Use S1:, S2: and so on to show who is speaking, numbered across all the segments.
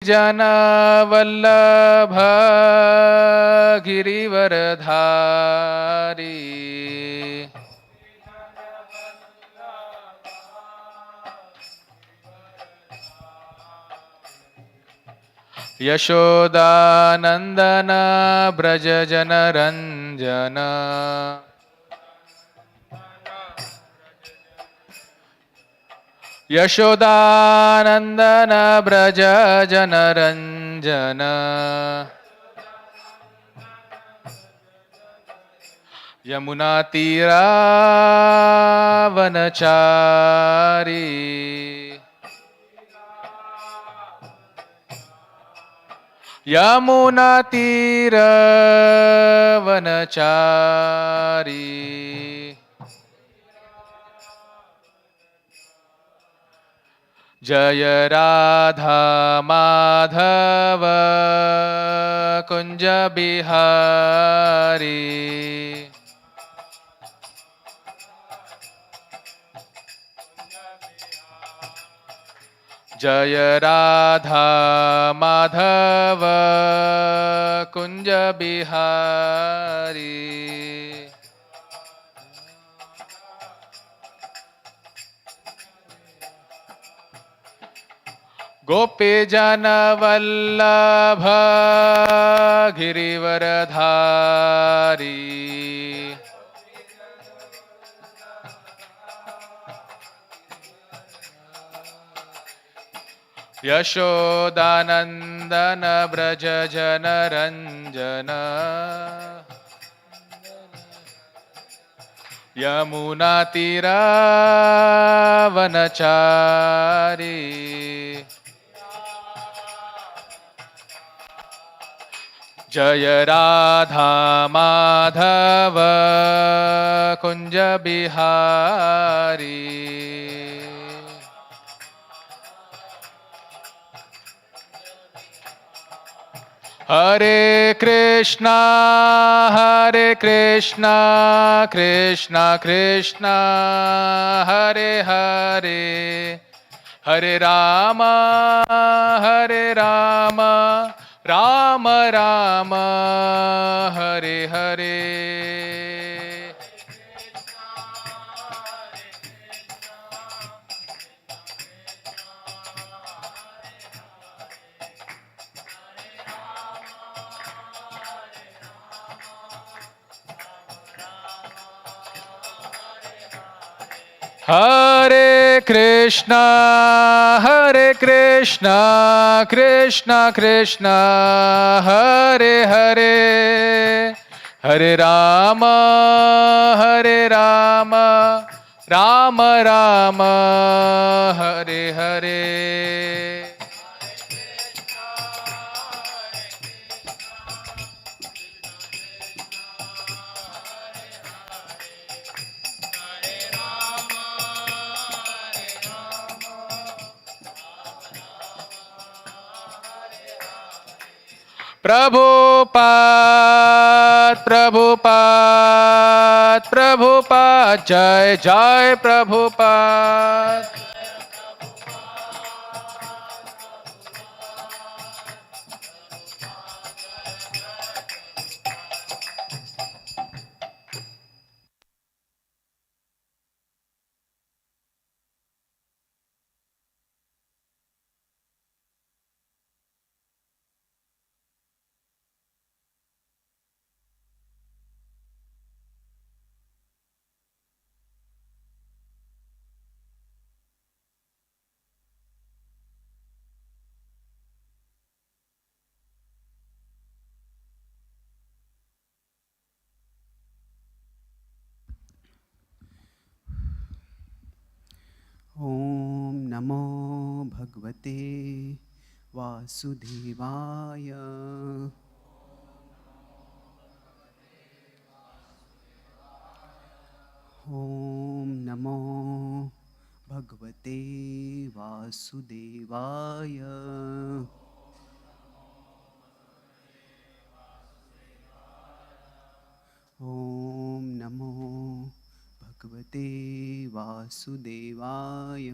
S1: जनवल्लभ गिरिवरधारी यशोदानंदन ब्रज जनरंजन यशोदानंदन ब्रज जनरंजन यमुना तीरावनचारी यमुना तीरावनचारी जय राधा माधव कुंज बिहारी जय राधा माधव कुंज बिहारी गोपी जन वल्लभ गिरिवरधारी यशोदानंदन ब्रज जनरंजन यमुना तीरावनचारी जय राधा माधव कुंज बिहारी हरे कृष्णा कृष्णा कृष्णा हरे हरे हरे राम राम राम हरे हरे हरे कृष्णा कृष्णा कृष्णा हरे हरे हरे राम राम राम हरे हरे प्रभुपाद जय जय प्रभुपाद
S2: ओम नमो भगवते वासुदेवाय। ओम नमो भगवते वासुदेवाय। ओम नमो भगवते वासुदेवाय।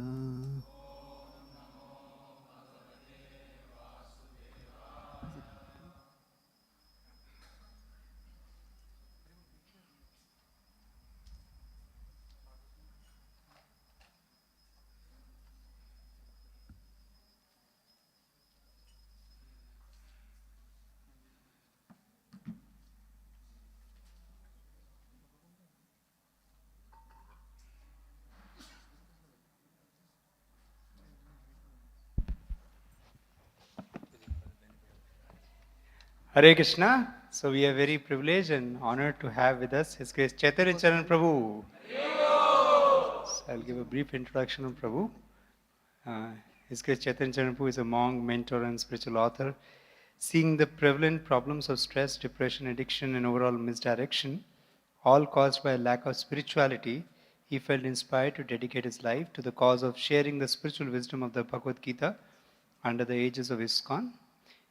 S3: Hare Krishna. So we are very privileged and honored to have with us His Grace Chaitanya Charan Prabhu. So I'll give a brief introduction of Prabhu. His Grace Chaitanya Charan Prabhu is a monk, mentor, and spiritual author. Seeing the prevalent problems of stress, depression, addiction, and overall misdirection, all caused by a lack of spirituality, he felt inspired to dedicate his life to the cause of sharing the spiritual wisdom of the Bhagavad Gita under the aegis of ISKCON.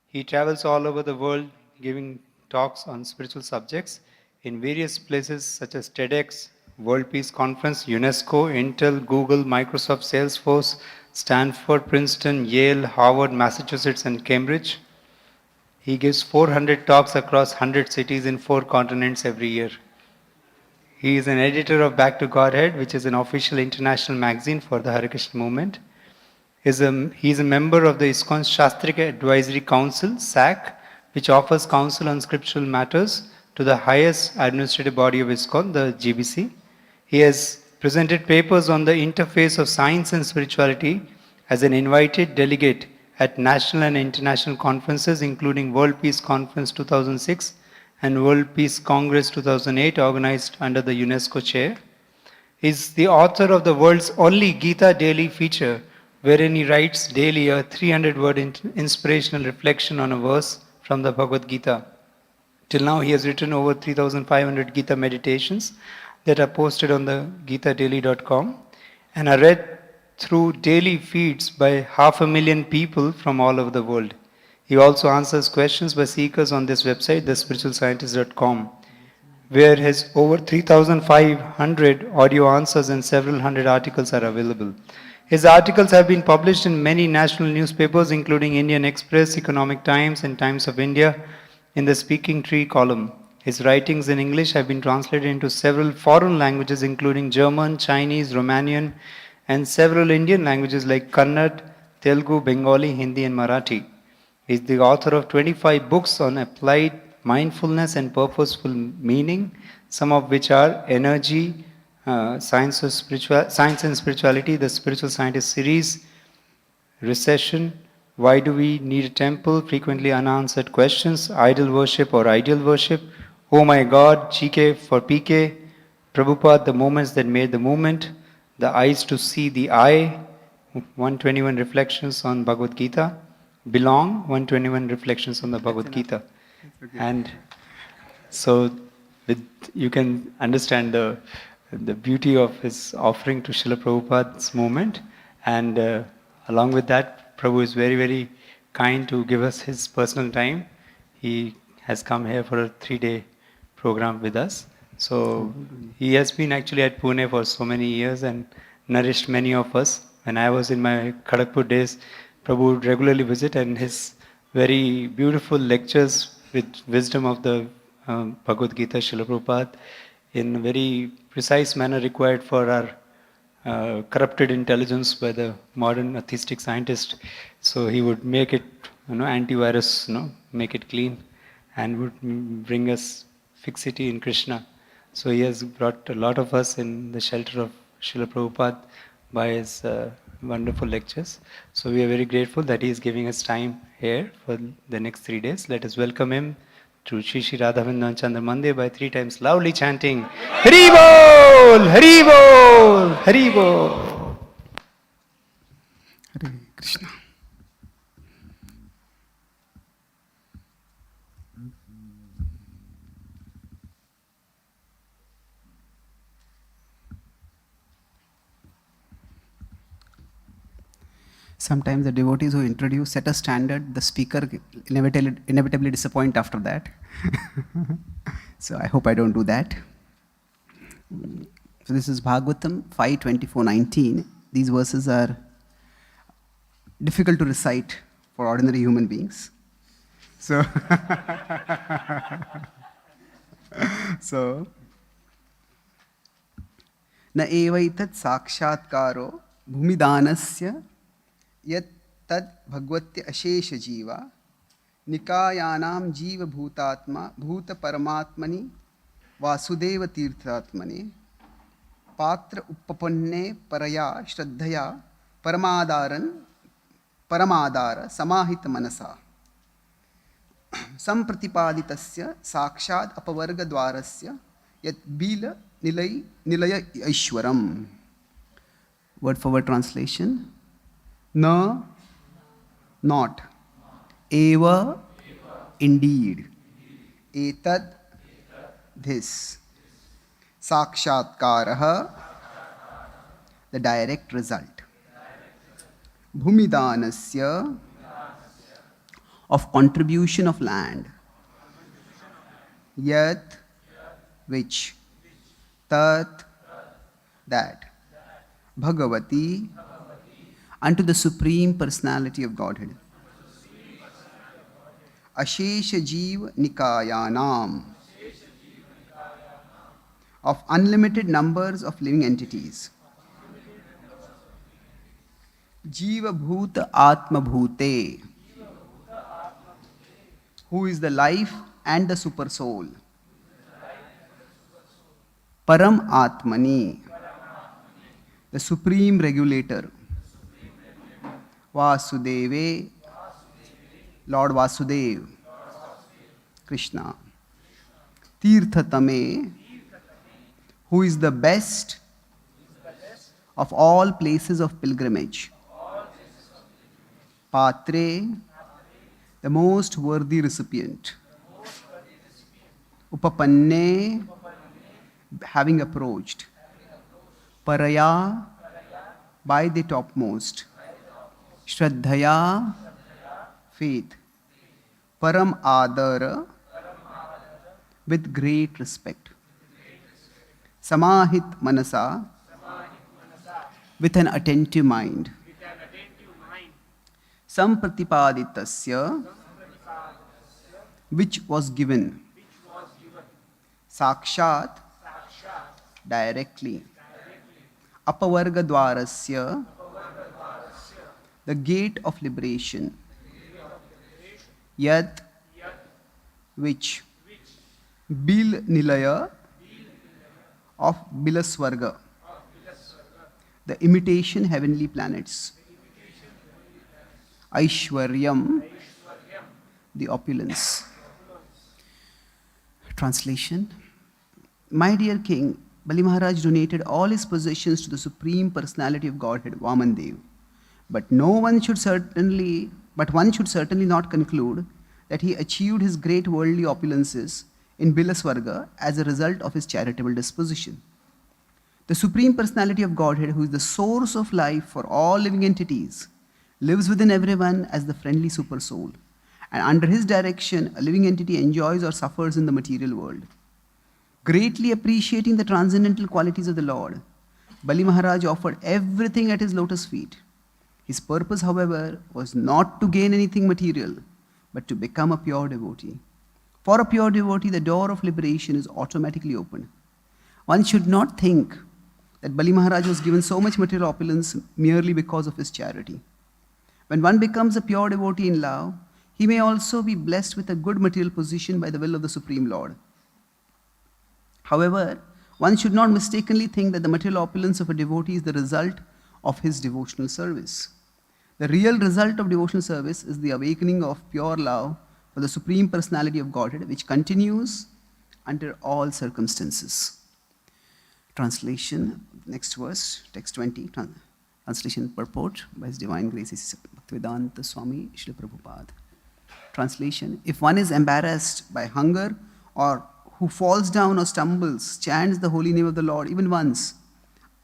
S3: He travels all over the world giving talks on spiritual subjects in various places such as TEDx, World Peace Conference, UNESCO, Intel, Google, Microsoft, Salesforce, Stanford, Princeton, Yale, Harvard, Massachusetts, and Cambridge. He gives 400 talks across 100 cities in 4 continents every year. He is an editor of Back to Godhead, which is an official international magazine for the Hare Krishna movement. He is a member of the ISKCON Shastrika Advisory Council, SAC, which offers counsel on scriptural matters to the highest administrative body of ISKCON, the GBC. He has presented papers on the interface of science and spirituality as an invited delegate at national and international conferences, including World Peace Conference 2006 and World Peace Congress 2008, organized under the UNESCO chair. He is the author of the world's only Gita Daily feature, wherein he writes daily a 300-word inspirational reflection on a verse from the Bhagavad Gita. Till now, he has written over 3,500 Gita meditations that are posted on the gitadaily.com and are read through daily feeds by 500,000 people from all over the world. He also answers questions by seekers on this website, thespiritualscientist.com, where his over 3,500 audio answers and several hundred articles are available. His articles have been published in many national newspapers, including Indian Express, Economic Times, and Times of India in the Speaking Tree column. His writings in English have been translated into several foreign languages, including German, Chinese, Romanian, and several Indian languages like Kannada, Telugu, Bengali, Hindi, and Marathi. He is the author of 25 books on applied mindfulness and purposeful meaning, some of which are Energy, Science and Spirituality, the Spiritual Scientist series, Recession, Why Do We Need a Temple, Frequently Unanswered Questions, Idol Worship or Ideal Worship, Oh My God, GK for PK, Prabhupada, The Moments That Made the Movement, The Eyes to See the Eye, 121 Reflections on Bhagavad Gita, Belong, 121 Reflections on the Bhagavad Gita. And so you can understand the beauty of his offering to Srila Prabhupada's movement. And along with that, Prabhu is very, very kind to give us his personal time. He has come here for a 3-day program with us. So he has been actually at Pune for so many years and nourished many of us. When I was in my Kharagpur days, Prabhu would regularly visit, and his very beautiful lectures with wisdom of the Bhagavad Gita, Srila Prabhupada, in a very precise manner required for our corrupted intelligence by the modern atheistic scientist. So he would make it, antivirus, make it clean, and would bring us fixity in Krishna. So he has brought a lot of us in the shelter of Srila Prabhupada by his wonderful lectures. So we are very grateful that he is giving us time here for the next 3 days. Let us welcome him to Shri Shri Radhavindan Chandra Mandir by 3 times loudly chanting Hari Bol! Hari Bol! Hari Bol!
S2: Hare Krishna. Sometimes the devotees who introduce set a standard, the speaker inevitably disappoint after that. So I hope I don't do that. So this is Bhagavatam 5:24-19. These verses are difficult to recite for ordinary human beings. So, na evaitat sakshatkaro bhumidanasya yat tad bhagvatya ashesha jiva nikayanam jiva bhutatma bhuta paramatmani vasudeva tirthatmani patra uppapanne paraya shraddhaya paramadara samahita manasa. संप्रतिपादितस्य साक्षात् अपवर्गद्वारस्य यत् बिल निलय ऐश्वरम. Word for word translation. Na, not. Eva, indeed. Etad, this. Sakshatkaraha, the direct result. Bhumidanasya, of contribution of land. Yat, which. Tat, that. Bhagavati, unto the Supreme Personality of Godhead. Ashesha Jeev Nikayanam, of unlimited numbers of living entities. Jiva Bhuta Atma Bhute, who is the life and the super soul. Param Atmani, the supreme regulator. Vasudeve, Lord Vasudev, Krishna. Tirthatame, who is the best of all places of pilgrimage. Patre, the most worthy recipient. Upapanne, having approached. Paraya, by the topmost. Shraddhaya, faith. Param Adara, with great respect. Samahit Manasa, with an attentive mind. Sampratipadittasya, which was given. Sakshat, directly. Apavarga dwarasya, the gate of liberation. Yat, which. Bil Nilaya, of Bilaswarga, the imitation heavenly planets. Aishwaryam, the opulence. Translation. My dear king, Bali Maharaj donated all his possessions to the Supreme Personality of Godhead, Vamandev. But one should certainly not conclude that he achieved his great worldly opulences in Bilaswarga as a result of his charitable disposition. The Supreme Personality of Godhead, who is the source of life for all living entities, lives within everyone as the friendly super soul. And under his direction, a living entity enjoys or suffers in the material world. Greatly appreciating the transcendental qualities of the Lord, Bali Maharaj offered everything at his lotus feet. His purpose, however, was not to gain anything material, but to become a pure devotee. For a pure devotee, the door of liberation is automatically opened. One should not think that Bali Maharaj was given so much material opulence merely because of his charity. When one becomes a pure devotee in love, he may also be blessed with a good material position by the will of the Supreme Lord. However, one should not mistakenly think that the material opulence of a devotee is the result of his devotional service. The real result of devotional service is the awakening of pure love for the Supreme Personality of Godhead, which continues under all circumstances. Translation, next verse, text 20, translation purport by His Divine Grace Bhaktivedanta Swami Srila Prabhupada. Translation, if one is embarrassed by hunger or who falls down or stumbles, chants the holy name of the Lord even once,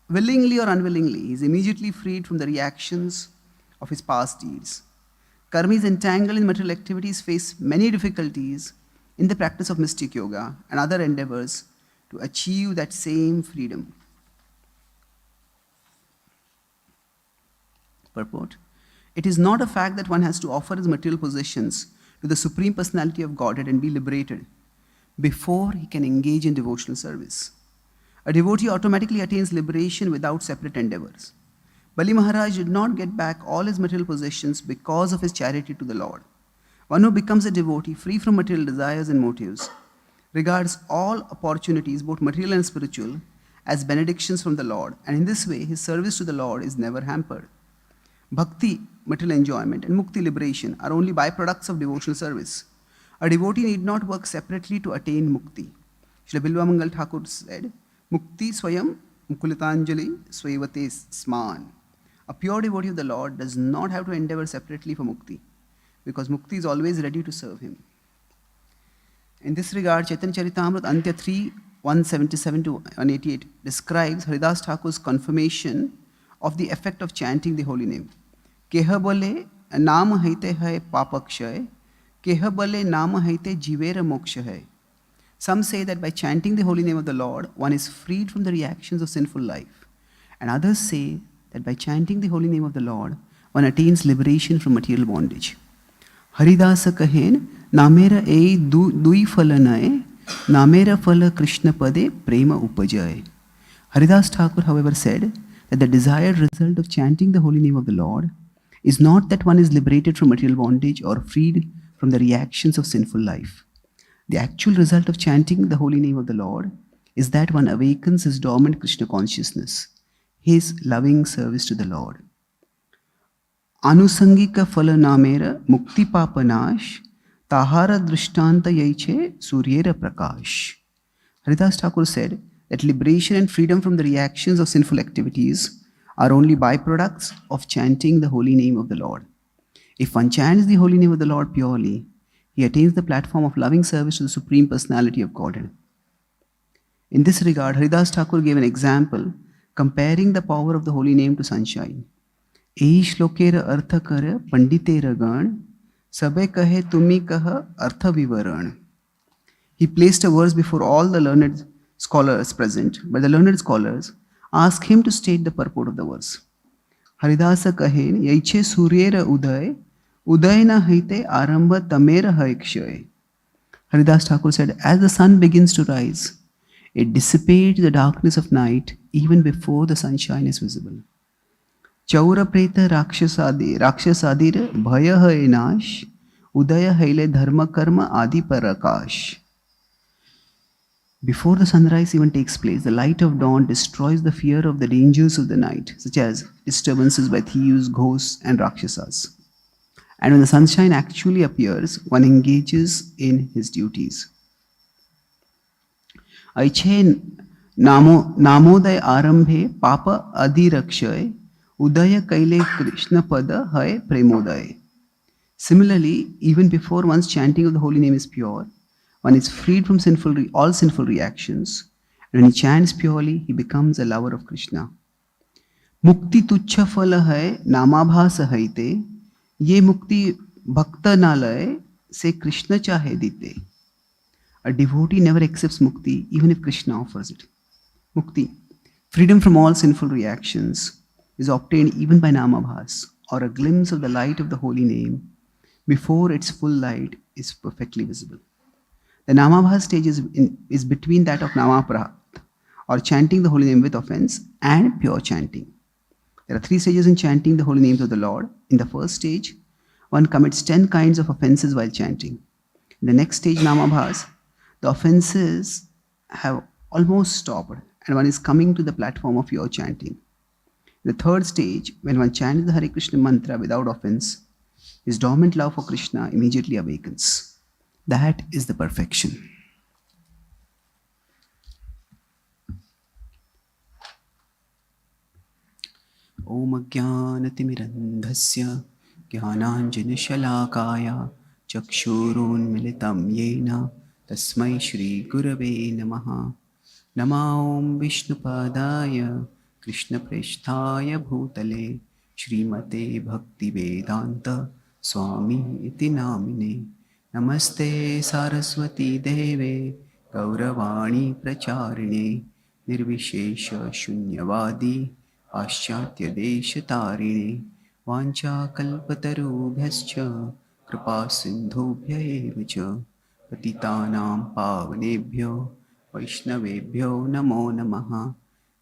S2: willingly or unwillingly, he is immediately freed from the reactions of his past deeds. Karmis entangled in material activities face many difficulties in the practice of mystic yoga and other endeavors to achieve that same freedom. Purport. It is not a fact that one has to offer his material possessions to the Supreme Personality of Godhead and be liberated before he can engage in devotional service. A devotee automatically attains liberation without separate endeavors. Bali Maharaj did not get back all his material possessions because of his charity to the Lord. One who becomes a devotee free from material desires and motives regards all opportunities, both material and spiritual, as benedictions from the Lord, and in this way his service to the Lord is never hampered. Bhakti, material enjoyment, and mukti, liberation, are only byproducts of devotional service. A devotee need not work separately to attain mukti. Srila Bilvamangal Thakur said, Mukti swayam mukulitanjali swayavate sman. A pure devotee of the Lord does not have to endeavor separately for mukti, because mukti is always ready to serve him. In this regard, Chaitanya Charitamrita Antya 3, 177 to 188 describes Haridas Thakur's confirmation of the effect of chanting the holy name. Keha bole naam haite hai papakshay, keha bole naam haite jivera moksha hai. Some say that by chanting the holy name of the Lord, one is freed from the reactions of sinful life. And others say that by chanting the holy name of the Lord, one attains liberation from material bondage. Haridasa kahen, namera ei dui falanae, namera fala Krishna pade prema upajay. Haridas Thakur, however, said that the desired result of chanting the holy name of the Lord is not that one is liberated from material bondage or freed from the reactions of sinful life. The actual result of chanting the holy name of the Lord is that one awakens his dormant Krishna consciousness, his loving service to the Lord. Anusangika phala namera mukti papanash tahara drishtanta yaiche suryera prakash. Haridas Thakur said that liberation and freedom from the reactions of sinful activities are only byproducts of chanting the holy name of the Lord. If one chants the holy name of the Lord purely, he attains the platform of loving service to the Supreme Personality of Godhead. In this regard, Haridas Thakur gave an example comparing the power of the holy name to sunshine. Ei shlokera artha kara panditera gan, sabe kahe tumi kaha artha vivaran. He placed a verse before all the learned scholars present, but the learned scholars asked him to state the purport of the verse. Haridasa kahen yaiche suryera uday, udayna haite aramba tamera haikshay. Haridas Thakur said, as the sun begins to rise, it dissipates the darkness of night even before the sunshine is visible. Chaura preta rakshasadir bhaya hai nash, udaya haile dharma karma adi parakash. Before the sunrise even takes place, the light of dawn destroys the fear of the dangers of the night, such as disturbances by thieves, ghosts, and rakshasas. And when the sunshine actually appears, one engages in his duties. Aiche namoday arambhe papa adi rakshay, udaya kaile Krishna pada hai premoday. Similarly, even before one's chanting of the holy name is pure, one is freed from all sinful reactions. And when he chants purely, he becomes a lover of Krishna. Mukti tuchha phala hai namabhasa haite, ye mukti bhakta nalay se Krishna chahe dite. A devotee never accepts mukti even if Krishna offers it. Mukti, freedom from all sinful reactions, is obtained even by namabhas, or a glimpse of the light of the holy name before its full light is perfectly visible. The namabhas stage is between that of namaprahat, or chanting the holy name with offense, and pure chanting. There are 3 stages in chanting the holy names of the Lord. In the first stage, one commits 10 kinds of offenses while chanting. In the next stage, namabhas, the offenses have almost stopped and one is coming to the platform of pure chanting. In the third stage, when one chants the Hare Krishna mantra without offense, his dormant love for Krishna immediately awakens. That is the perfection. Om Jnanatimirandhasya Jnananjanashalakaya Chakshurunmilitam Yena Tasmai Shri Gurave Namaha. Nama Om Vishnupadaya Krishna Presthaya Bhutale Shrimate Bhakti Vedanta Swami Iti Namine. Namaste Saraswati Deve Gauravani Pracharine Nirvishesha Shunyavadi Paschatya Deshatarine Vancha Kalpatarubhyascha Kripa Sindhubhya Evacha Patitanam Pavanebhyo Vaishnavebhyo Namo Namaha.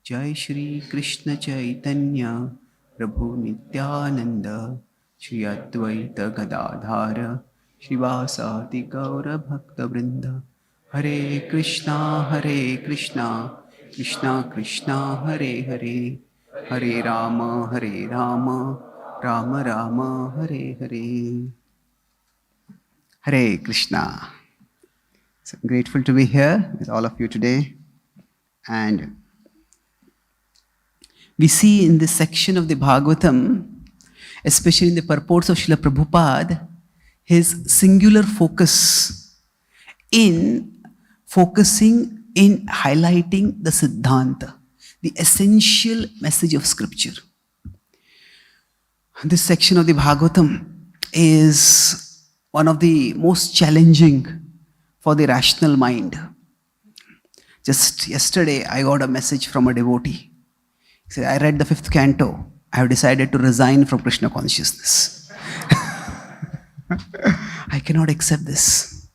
S2: Jai Shri Krishna Chaitanya Prabhu Nityananda Shri Advaita Gadadhara Shivasati Gaura Bhakta Vrinda. Hare Krishna, Krishna Krishna, Hare Hare, Hare Rama, Rama Rama, Hare Hare. Hare Krishna. So grateful to be here with all of you today. And we see in this section of the Bhagavatam, especially in the purports of Srila Prabhupada, his singular focus in focusing in highlighting the Siddhanta, the essential message of scripture. This section of the Bhagavatam is one of the most challenging for the rational mind. Just yesterday, I got a message from a devotee. He said, I read the 5th canto. I have decided to resign from Krishna consciousness. I cannot accept this.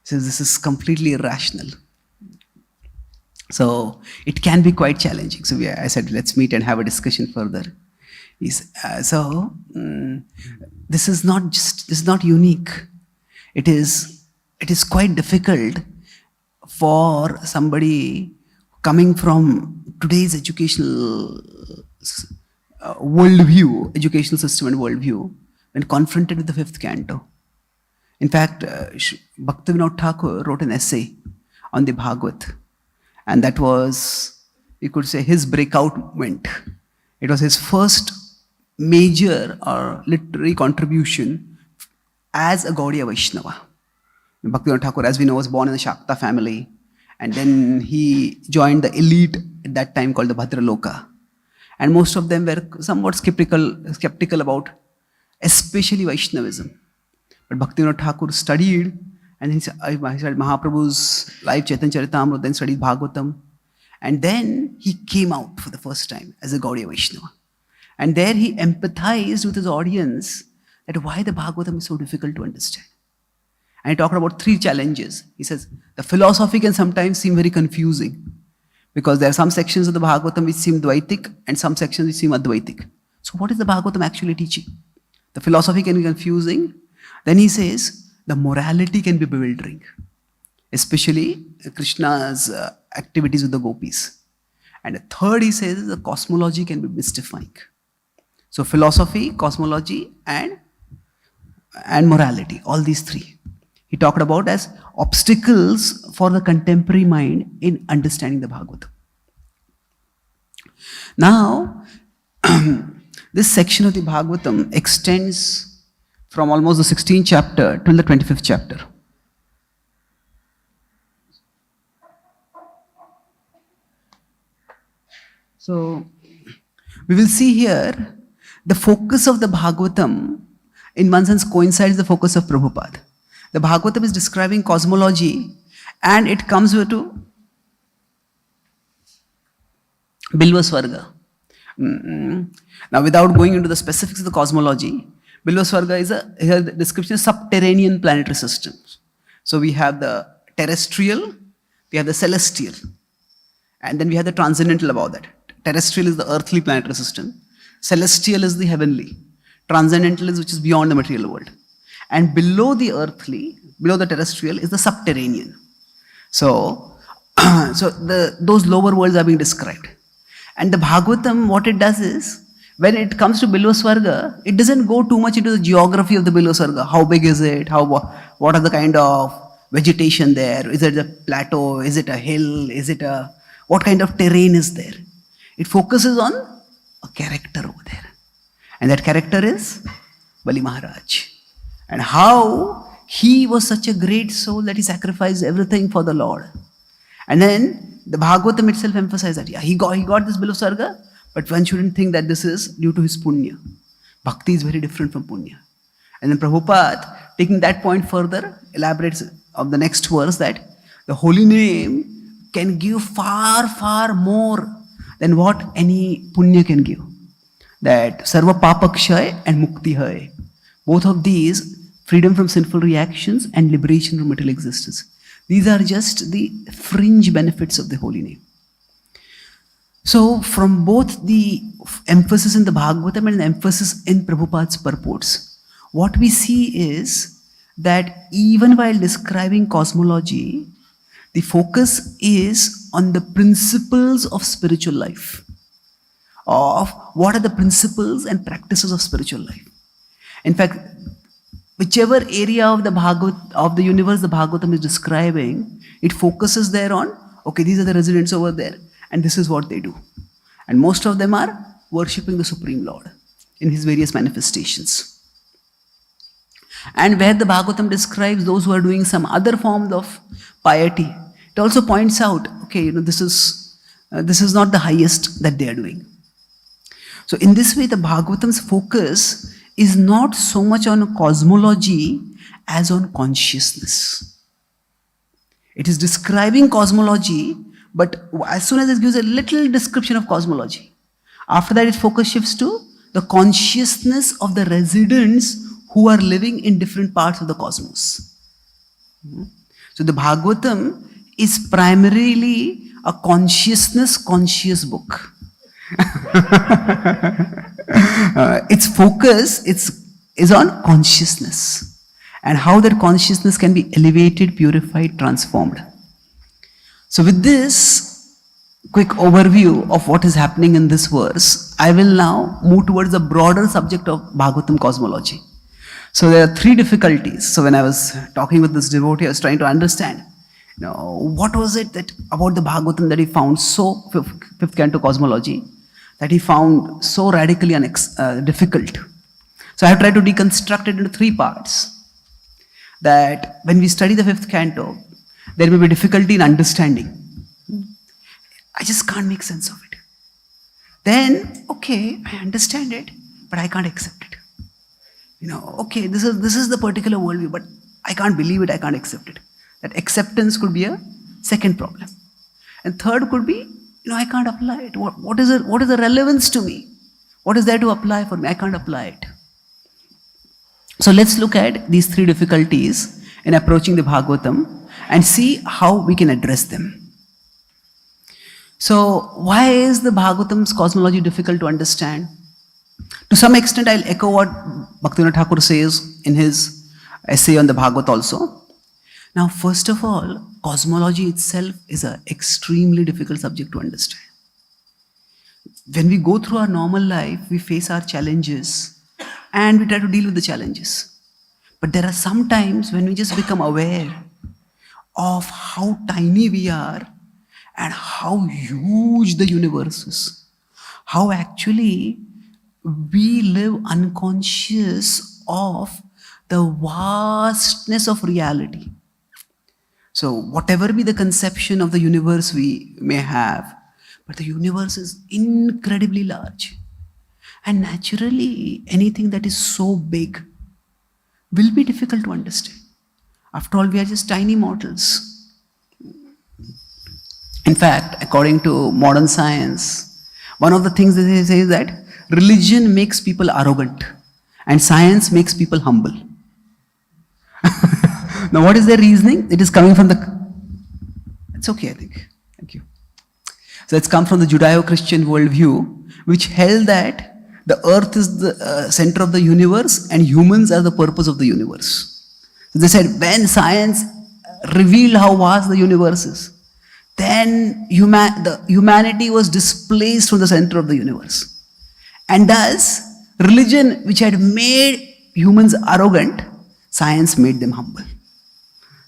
S2: He says, this is completely irrational. So it can be quite challenging. So I said, let's meet and have a discussion further. This is not unique. It is quite difficult for somebody coming from today's educational worldview, educational system and worldview, when confronted with the 5th canto. In fact, Bhaktivinoda Thakur wrote an essay on the Bhagavat, and that was, you could say, his breakout moment. It was his first major or literary contribution as a Gaudiya Vaishnava. Bhaktivinoda Thakur, as we know, was born in a Shakta family, and then he joined the elite at that time called the Bhadraloka. And most of them were somewhat skeptical about especially Vaishnavism. But Bhaktivinoda Thakur studied, and he studied Mahaprabhu's life, Chaitanya Charan Prabhu, then studied Bhagavatam. And then he came out for the first time as a Gaudiya Vaishnava. And there he empathized with his audience that why the Bhagavatam is so difficult to understand. And he talked about 3 challenges. He says, the philosophy can sometimes seem very confusing because there are some sections of the Bhagavatam which seem Dvaitic and some sections which seem Advaitic. So what is the Bhagavatam actually teaching? The philosophy can be confusing. Then he says, the morality can be bewildering, especially Krishna's activities with the gopis. And the third, he says, the cosmology can be mystifying. So philosophy, cosmology, and morality, all these 3. He talked about as obstacles for the contemporary mind in understanding the Bhagavatam. Now, this section of the Bhagavatam extends from almost the 16th chapter till the 25th chapter. So, we will see here the focus of the Bhagavatam, in one sense, coincides the focus of Prabhupada. The Bhagavatam is describing cosmology, and it comes to Bilvasvarga. Now, without going into the specifics of the cosmology, Bilvasvarga is here the description of subterranean planetary systems. So we have the terrestrial, we have the celestial, and then we have the transcendental above that. Terrestrial is the earthly planetary system, celestial is the heavenly, transcendental is which is beyond the material world. And below the earthly, below the terrestrial is the subterranean. So those lower worlds are being described. And the Bhagavatam, what it does is, when it comes to Bilvasvarga, it doesn't go too much into the geography of the Bilvasvarga. How big is it? What are the kind of vegetation there? Is it a plateau? Is it a hill? What kind of terrain is there? It focuses on a character over there. And that character is Bali Maharaj. And how he was such a great soul that he sacrificed everything for the Lord. And then the Bhagavatam itself emphasized that, yeah, he got this Bilvasvarga, but one shouldn't think that this is due to his punya. Bhakti is very different from punya. And then Prabhupada, taking that point further, elaborates of the next verse that the holy name can give far, far more than what any punya can give. That sarva papakshay and mukti hai. Both of these, freedom from sinful reactions and liberation from material existence. These are just the fringe benefits of the holy name. So, from both the emphasis in the Bhagavatam and the emphasis in Prabhupada's purports, what we see is that even while describing cosmology, the focus is on the principles of spiritual life, of what are the principles and practices of spiritual life. In fact, whichever area of the universe the Bhagavatam is describing, it focuses there on, okay, these are the residents over there, and this is what they do. And most of them are worshipping the Supreme Lord in his various manifestations. And where the Bhagavatam describes those who are doing some other form of piety, it also points out, okay, this is not the highest that they are doing. So in this way, the Bhagavatam's focus is not so much on cosmology as on consciousness. It is describing cosmology, but as soon as it gives a little description of cosmology, after that its focus shifts to the consciousness of the residents who are living in different parts of the cosmos. So the Bhagavatam is primarily a conscious book. Its focus is on consciousness and how that consciousness can be elevated, purified, transformed. So with this quick overview of what is happening in this verse, I will now move towards the broader subject of Bhagavatam Cosmology. So there are three difficulties. So when I was talking with this devotee, I was trying to understand, what was it that about the Bhagavatam that he found so, fifth canto cosmology, that he found so radically difficult. So I have tried to deconstruct it into three parts. That when we study the fifth canto, there may be difficulty in understanding. I just can't make sense of it. Then, okay, I understand it, but I can't accept it. Okay, this is the particular worldview, but I can't believe it, I can't accept it. That acceptance could be a second problem. And third could be, I can't apply it. What is the relevance to me? What is there to apply for me? I can't apply it. So let's look at these three difficulties in approaching the Bhagavatam and see how we can address them. So why is the Bhagavatam's cosmology difficult to understand? To some extent, I'll echo what Bhaktivinoda Thakur says in his essay on the Bhagavad also. Now, first of all, cosmology itself is an extremely difficult subject to understand. When we go through our normal life, we face our challenges and we try to deal with the challenges. But there are some times when we just become aware of how tiny we are and how huge the universe is. How actually we live unconscious of the vastness of reality. So whatever be the conception of the universe we may have, but the universe is incredibly large. And naturally, anything that is so big will be difficult to understand. After all, we are just tiny mortals. In fact, according to modern science, one of the things that they say is that religion makes people arrogant and science makes people humble. Now, what is their reasoning? It is coming from it's okay, I think. Thank you. So it's come from the Judeo-Christian worldview, which held that the earth is the center of the universe and humans are the purpose of the universe. So they said when science revealed how vast the universe is, then humanity was displaced from the center of the universe. And thus, religion, which had made humans arrogant, science made them humble.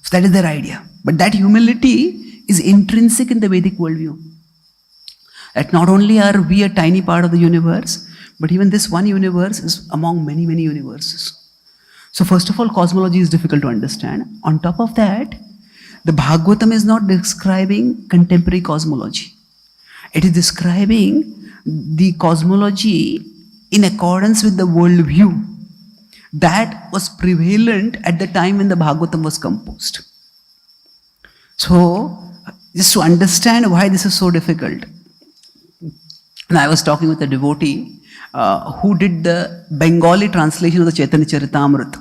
S2: So that is their idea. But that humility is intrinsic in the Vedic worldview. That not only are we a tiny part of the universe, but even this one universe is among many, many universes. So first of all, cosmology is difficult to understand. On top of that, the Bhagavatam is not describing contemporary cosmology. It is describing the cosmology in accordance with the worldview that was prevalent at the time when the Bhagavatam was composed. So, just to understand why this is so difficult, and I was talking with a devotee who did the Bengali translation of the Chaitanya Charitamrita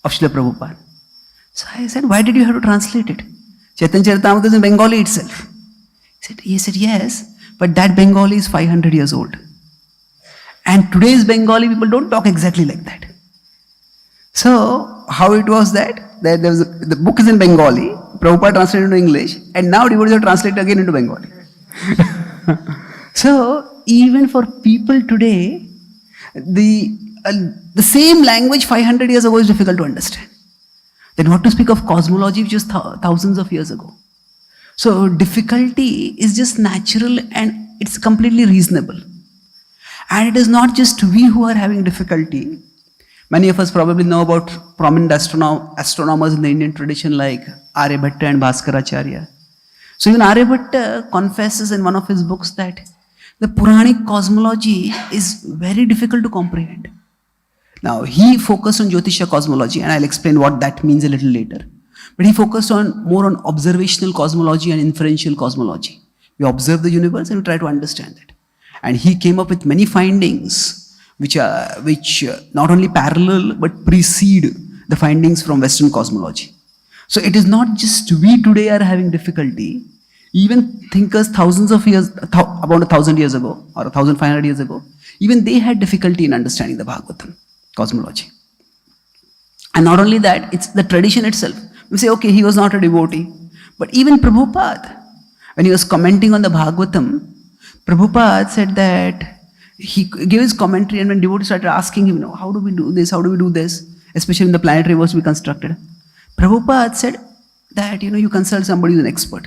S2: of Srila Prabhupada. So I said, why did you have to translate it? Chaitanya Charitamrita is in Bengali itself. He said, yes, but that Bengali is 500 years old. And today's Bengali people don't talk exactly like that. So, how it was that there was the book is in Bengali, Prabhupada translated into English, and now devotees have translated again into Bengali. So, even for people today, the same language 500 years ago is difficult to understand. Then what to speak of cosmology, which is thousands of years ago. So difficulty is just natural and it's completely reasonable. And it is not just we who are having difficulty. Many of us probably know about prominent astronomers in the Indian tradition like Aryabhatta and Bhaskaracharya. So even Aryabhatta confesses in one of his books that the Puranic cosmology is very difficult to comprehend. Now he focused on Jyotisha Cosmology, and I'll explain what that means a little later. But he focused more on observational cosmology and inferential cosmology. We observe the universe and we try to understand it. And he came up with many findings which not only parallel but precede the findings from Western cosmology. So it is not just we today are having difficulty. Even thinkers thousands of years, about 1,000 years ago or 1,500 years ago, even they had difficulty in understanding the Bhagavatam cosmology. And not only that, it's the tradition itself. We say, okay, he was not a devotee. But even Prabhupada, when he was commenting on the Bhagavatam, Prabhupada said that he gave his commentary, and when devotees started asking him, how do we do this, how do we do this, especially when the planetary verse we constructed, Prabhupada said that, you consult somebody who's an expert.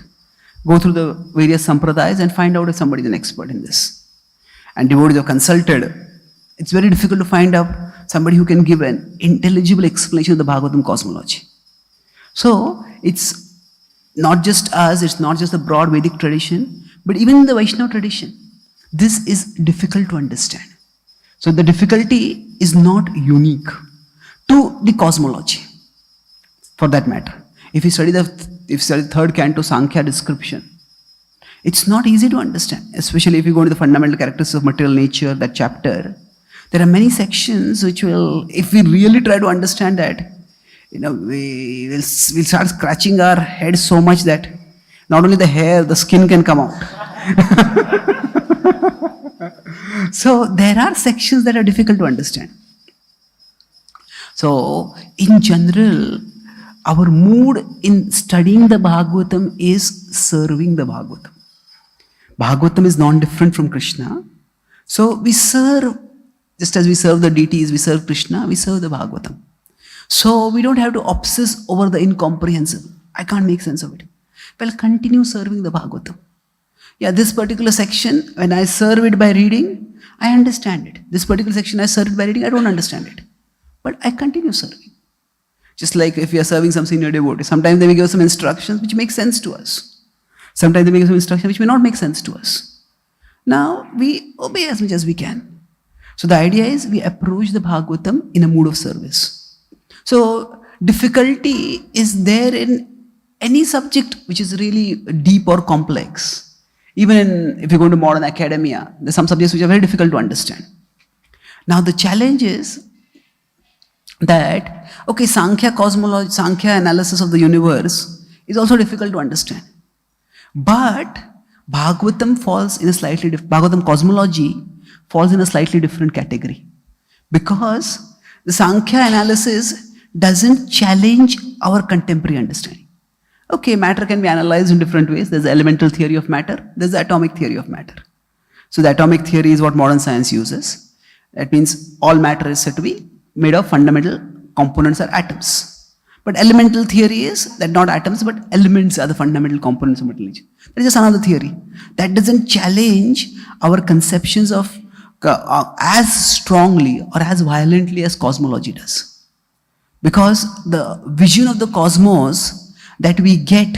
S2: Go through the various sampradayas and find out if somebody is an expert in this. And devotees have consulted. It's very difficult to find out somebody who can give an intelligible explanation of the Bhagavatam cosmology. So it's not just us, it's not just the broad Vedic tradition, but even in the Vaishnava tradition, this is difficult to understand. So the difficulty is not unique to the cosmology, for that matter. If you study the third canto Sankhya description, it's not easy to understand, especially if you go into the fundamental characteristics of material nature, that chapter. There are many sections which will, if we really try to understand that, we'll start scratching our head so much that not only the hair, the skin can come out. So there are sections that are difficult to understand. So in general, our mood in studying the Bhagavatam is serving the Bhagavatam. Bhagavatam is non-different from Krishna. So we serve, just as we serve the deities, we serve Krishna, we serve the Bhagavatam. So we don't have to obsess over the incomprehensible. I can't make sense of it. Well, continue serving the Bhagavatam. Yeah, this particular section, when I serve it by reading, I understand it. This particular section I serve it by reading, I don't understand it. But I continue serving. Just like if we are serving some senior devotee, sometimes they may give us some instructions which make sense to us. Sometimes they may give some instructions which may not make sense to us. Now, we obey as much as we can. So the idea is we approach the Bhagavatam in a mood of service. So difficulty is there in any subject which is really deep or complex. Even if you go to modern academia, there's some subjects which are very difficult to understand. Now the challenge is that, okay, Sankhya cosmology, Sankhya analysis of the universe is also difficult to understand. But Bhagavatam Bhagavatam cosmology falls in a slightly different category. Because the Sankhya analysis doesn't challenge our contemporary understanding. Okay, matter can be analyzed in different ways. There's the elemental theory of matter, there's the atomic theory of matter. So the atomic theory is what modern science uses. That means all matter is said to be made of fundamental components or atoms. But elemental theory is that not atoms but elements are the fundamental components of material nature. That is just another theory. That doesn't challenge our conceptions of as strongly or as violently as cosmology does. Because the vision of the cosmos that we get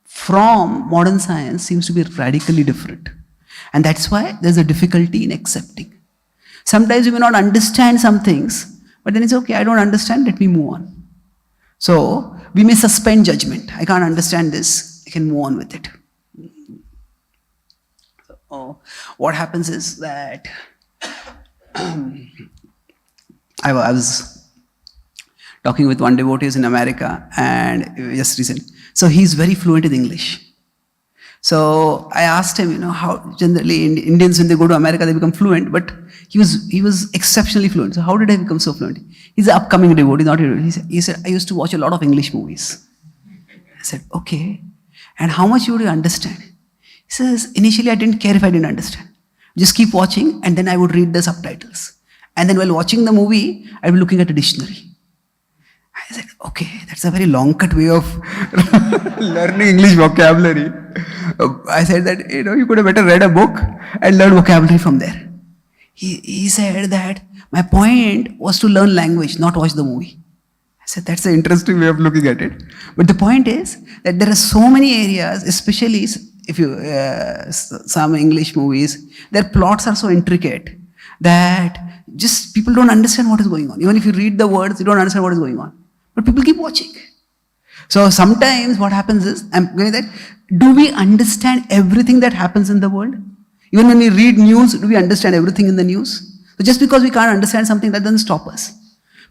S2: from modern science seems to be radically different. And that's why there's a difficulty in accepting. Sometimes we may not understand some things, but then it's okay, I don't understand, let me move on. So we may suspend judgment. I can't understand this, I can move on with it. What happens is that I was talking with one devotee in America, and just recently. So he's very fluent in English. So I asked him, how generally Indians when they go to America they become fluent, but he was exceptionally fluent. So how did I become so fluent? He's an upcoming devotee, not a devotee. He said, I used to watch a lot of English movies. I said, okay. And how much would you understand? He says, initially I didn't care if I didn't understand. Just keep watching, and then I would read the subtitles. And then while watching the movie, I would be looking at a dictionary. I I said, okay, that's a very long cut way of learning English vocabulary. I said that, you could have better read a book and learn vocabulary from there. He said that my point was to learn language, not watch the movie. I said, that's an interesting way of looking at it. But the point is that there are so many areas, especially if you, some English movies, their plots are so intricate that just people don't understand what is going on. Even if you read the words, you don't understand what is going on. But people keep watching. So sometimes what happens is, I'm going that, do we understand everything that happens in the world? Even when we read news, do we understand everything in the news? So just because we can't understand something, that doesn't stop us.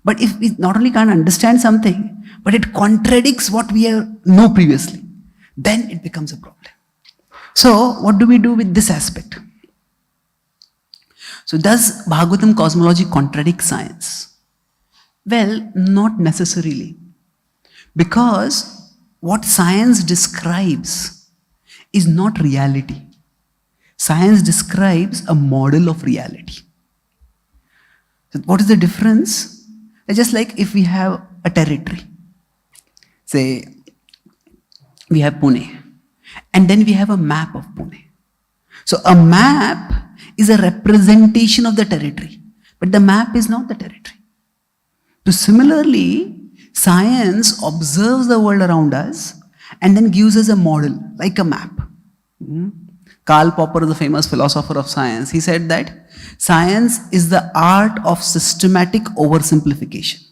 S2: But if we not only can't understand something, but it contradicts what we know previously, then it becomes a problem. So what do we do with this aspect? So does Bhagavatam Cosmology contradict science? Well, not necessarily. Because what science describes is not reality. Science describes a model of reality. So what is the difference? It's just like if we have a territory. Say, we have Pune. And then we have a map of Pune. So a map is a representation of the territory. But the map is not the territory. So similarly, science observes the world around us and then gives us a model, like a map. Karl Popper, the famous philosopher of science, he said that science is the art of systematic oversimplification.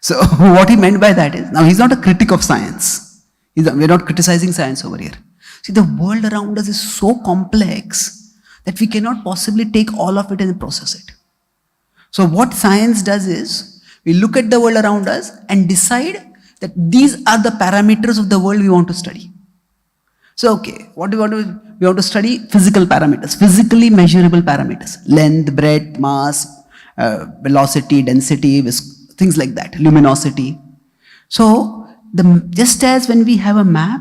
S2: So what he meant by that is, now he's not a critic of science. We're not criticizing science over here. See, the world around us is so complex that we cannot possibly take all of it and process it. So what science does is, we look at the world around us and decide that these are the parameters of the world we want to study. So, okay, what do we want to do? We want to study physical parameters, physically measurable parameters, length, breadth, mass, velocity, density, things like that, luminosity. So, just as when we have a map,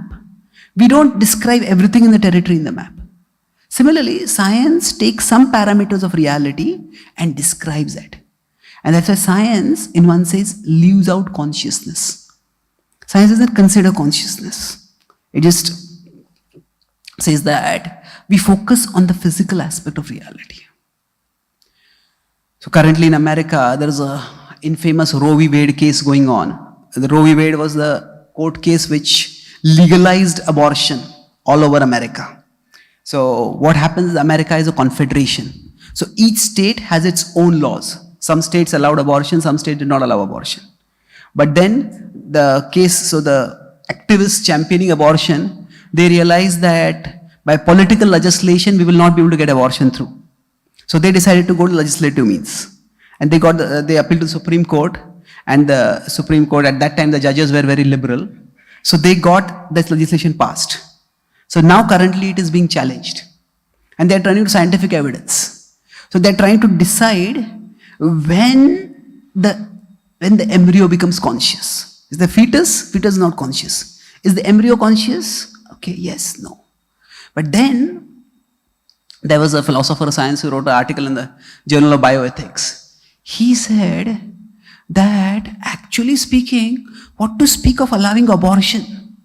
S2: we don't describe everything in the territory in the map. Similarly, science takes some parameters of reality and describes it. And that's why science, in one sense, leaves out consciousness. Science doesn't consider consciousness. It just says that we focus on the physical aspect of reality. So currently in America, there is a infamous Roe v. Wade case going on. The Roe v. Wade was the court case which legalized abortion all over America. So what happens is America is a confederation. So each state has its own laws. Some states allowed abortion, some states did not allow abortion. But then the case, so the activists championing abortion, they realized that by political legislation, we will not be able to get abortion through. So they decided to go to legislative means. And they appealed to the Supreme Court. And the Supreme Court, at that time, the judges were very liberal. So they got this legislation passed. So now currently it is being challenged. And they're turning to scientific evidence. So they're trying to decide when the embryo becomes conscious. Is the fetus? Fetus is not conscious. Is the embryo conscious? Okay, yes, no. But then, there was a philosopher of science who wrote an article in the Journal of Bioethics. He said that, actually speaking, what to speak of allowing abortion?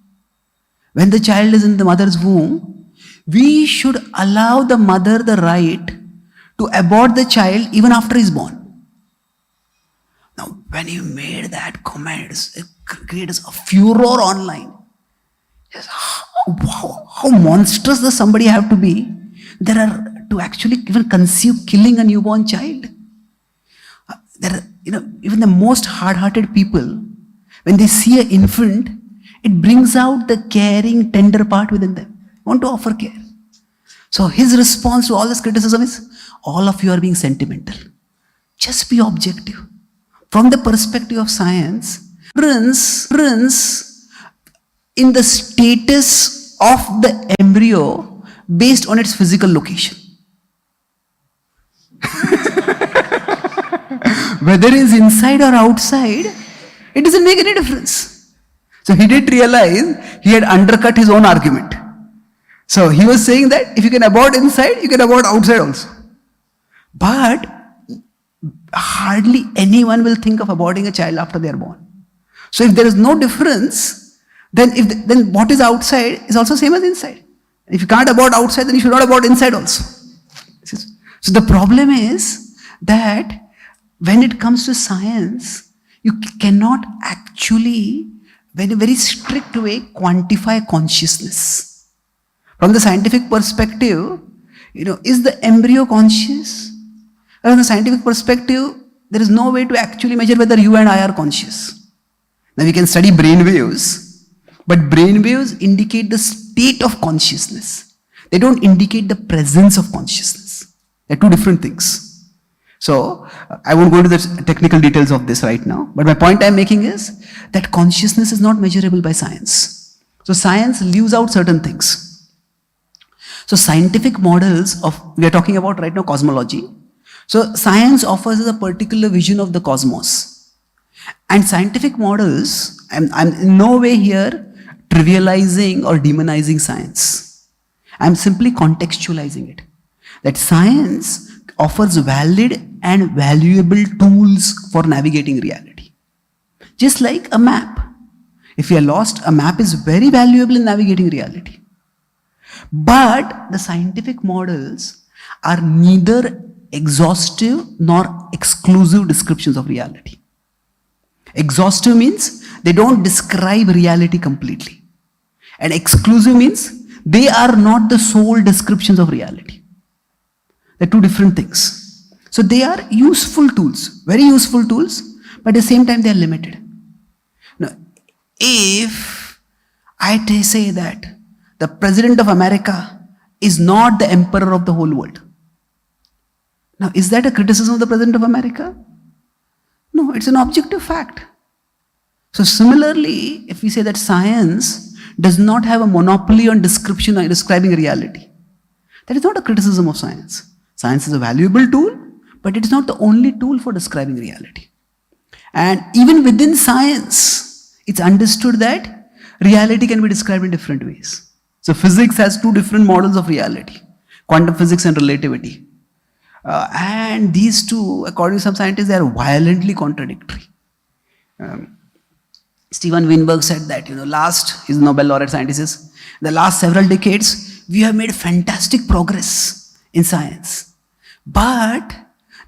S2: When the child is in the mother's womb, we should allow the mother the right to abort the child even after he's born. Now, when he made that comment, it created a furor online. Yes, how monstrous does somebody have to be to actually even conceive killing a newborn child? Even the most hard-hearted people, when they see an infant, it brings out the caring, tender part within them. Want to offer care. So his response to all this criticism is, all of you are being sentimental. Just be objective. From the perspective of science, difference in the status of the embryo based on its physical location. Whether it's inside or outside, it doesn't make any difference. So he did realize he had undercut his own argument. So he was saying that if you can abort inside, you can abort outside also. But hardly anyone will think of aborting a child after they are born. So if there is no difference, then what is outside is also same as inside. If you can't about outside, then you should not about inside also. So the problem is that when it comes to science, you cannot actually, in a very strict way, quantify consciousness. From the scientific perspective, is the embryo conscious? Or from the scientific perspective, there is no way to actually measure whether you and I are conscious. Now we can study brain waves, but brain waves indicate the state of consciousness. They don't indicate the presence of consciousness. They're two different things. So, I won't go into the technical details of this right now, but my point I'm making is that consciousness is not measurable by science. So, science leaves out certain things. So, scientific models we are talking about right now cosmology. So, science offers us a particular vision of the cosmos. And scientific models, I'm in no way here trivializing or demonizing science. I'm simply contextualizing it. That science offers valid and valuable tools for navigating reality. Just like a map. If you are lost, a map is very valuable in navigating reality. But the scientific models are neither exhaustive nor exclusive descriptions of reality. Exhaustive means they don't describe reality completely. And exclusive means they are not the sole descriptions of reality. They're two different things. So they are useful tools, very useful tools, but at the same time they are limited. Now, if I say that the President of America is not the emperor of the whole world, now is that a criticism of the President of America? No, it's an objective fact. So similarly, if we say that science does not have a monopoly on description or describing reality, that is not a criticism of science. Science is a valuable tool, but it is not the only tool for describing reality. And even within science, it's understood that reality can be described in different ways. So physics has two different models of reality, quantum physics and relativity. And these two, according to some scientists, they are violently contradictory. Steven Weinberg said that, he's a Nobel laureate scientist, the last several decades, we have made fantastic progress in science. But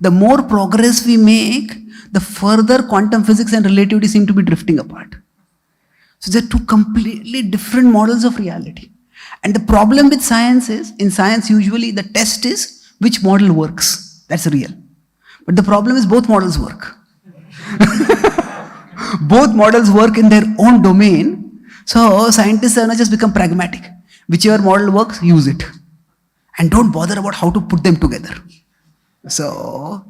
S2: the more progress we make, the further quantum physics and relativity seem to be drifting apart. So they're two completely different models of reality. And the problem with science is, in science usually the test is which model works. That's real. But the problem is both models work. Both models work in their own domain. So scientists have not just become pragmatic. Whichever model works, use it. And don't bother about how to put them together. So,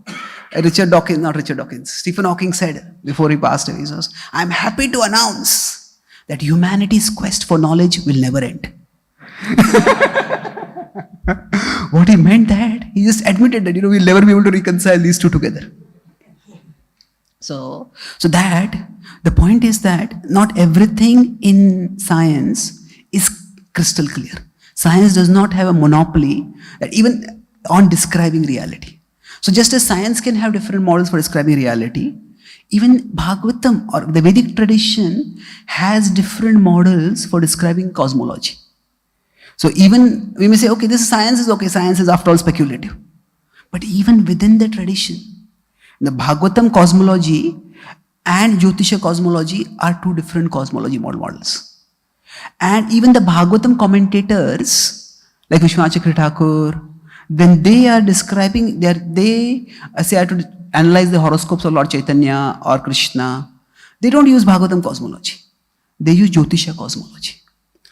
S2: Stephen Hawking said before he passed away, he says, I'm happy to announce that humanity's quest for knowledge will never end. What he meant that, he just admitted that, we'll never be able to reconcile these two together. So that, the point is that not everything in science is crystal clear. Science does not have a monopoly that even on describing reality. So just as science can have different models for describing reality, even Bhagavatam or the Vedic tradition has different models for describing cosmology. So even we may say, okay, this is science is okay, science is after all speculative. But even within the tradition, the Bhagavatam Cosmology and Jyotisha Cosmology are two different cosmology models. And even the Bhagavatam commentators, like Vishwanath Thakur, when they are describing, they say I have to analyze the horoscopes of Lord Chaitanya or Krishna, they don't use Bhagavatam Cosmology. They use Jyotisha Cosmology.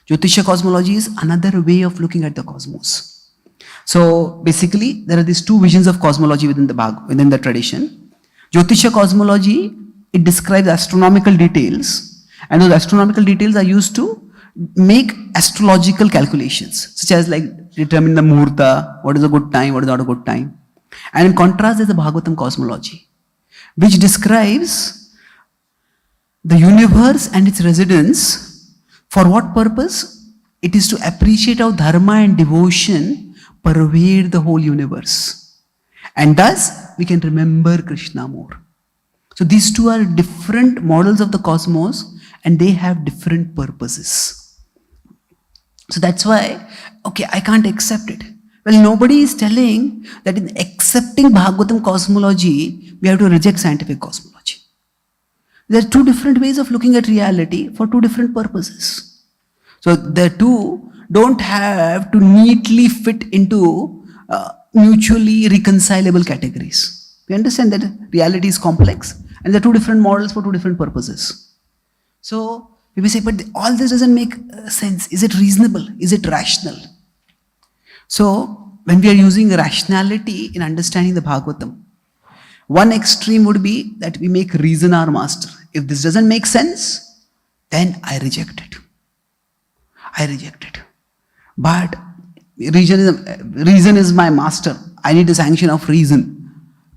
S2: Jyotisha Cosmology is another way of looking at the cosmos. So basically, there are these two visions of cosmology within the tradition. Jyotisha Cosmology, it describes astronomical details, and those astronomical details are used to make astrological calculations, such as like determine the muhurta, what is a good time, what is not a good time. And in contrast, there's the Bhagavatam Cosmology, which describes the universe and its residents. For what purpose? It is to appreciate how dharma and devotion pervade the whole universe. And thus, we can remember Krishna more. So these two are different models of the cosmos and they have different purposes. So that's why, okay, I can't accept it. Well, nobody is telling that in accepting Bhagavatam cosmology, we have to reject scientific cosmology. There are two different ways of looking at reality for two different purposes. So the two don't have to neatly fit into mutually reconcilable categories. We understand that reality is complex and there are two different models for two different purposes. So we may say, but all this doesn't make sense. Is it reasonable? Is it rational? So when we are using rationality in understanding the Bhagavatam, one extreme would be that we make reason our master. If this doesn't make sense, then I reject it. I reject it. But reason is my master. I need the sanction of reason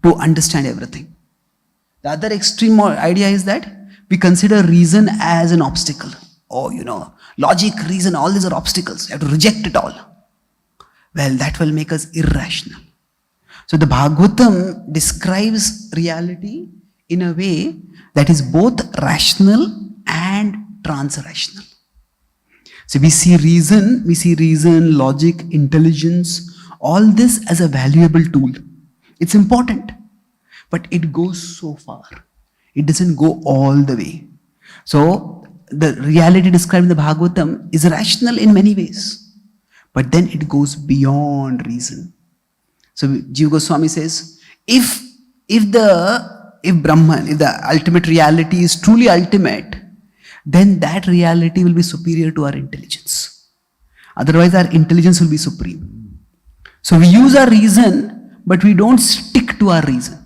S2: to understand everything. The other extreme idea is that we consider reason as an obstacle. Oh, logic, reason, all these are obstacles. You have to reject it all. Well, that will make us irrational. So the Bhagavatam describes reality in a way that is both rational and trans-rational. So we see reason, logic, intelligence, all this as a valuable tool. It's important, but it goes so far. It doesn't go all the way. So the reality described in the Bhagavatam is rational in many ways, but then it goes beyond reason. So Jiva Goswami says, if Brahman, if the ultimate reality is truly ultimate, then that reality will be superior to our intelligence. Otherwise, our intelligence will be supreme. So we use our reason, but we don't stick to our reason.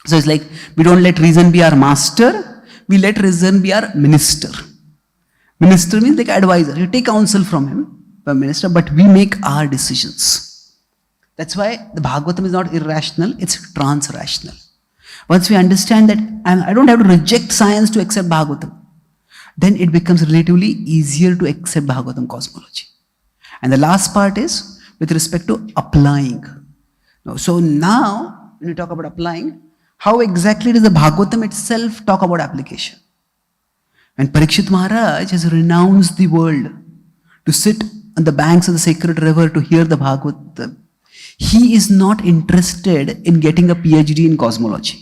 S2: So it's like we don't let reason be our master, we let reason be our minister. Minister means like advisor. You take counsel from him, the minister, but we make our decisions. That's why the Bhagavatam is not irrational, it's trans-rational. Once we understand that I don't have to reject science to accept Bhagavatam, then it becomes relatively easier to accept Bhagavatam cosmology. And the last part is with respect to applying. So now, when we talk about applying, how exactly does the Bhagavatam itself talk about application? When Parikshit Maharaj has renounced the world to sit on the banks of the sacred river to hear the Bhagavatam, he is not interested in getting a PhD in cosmology.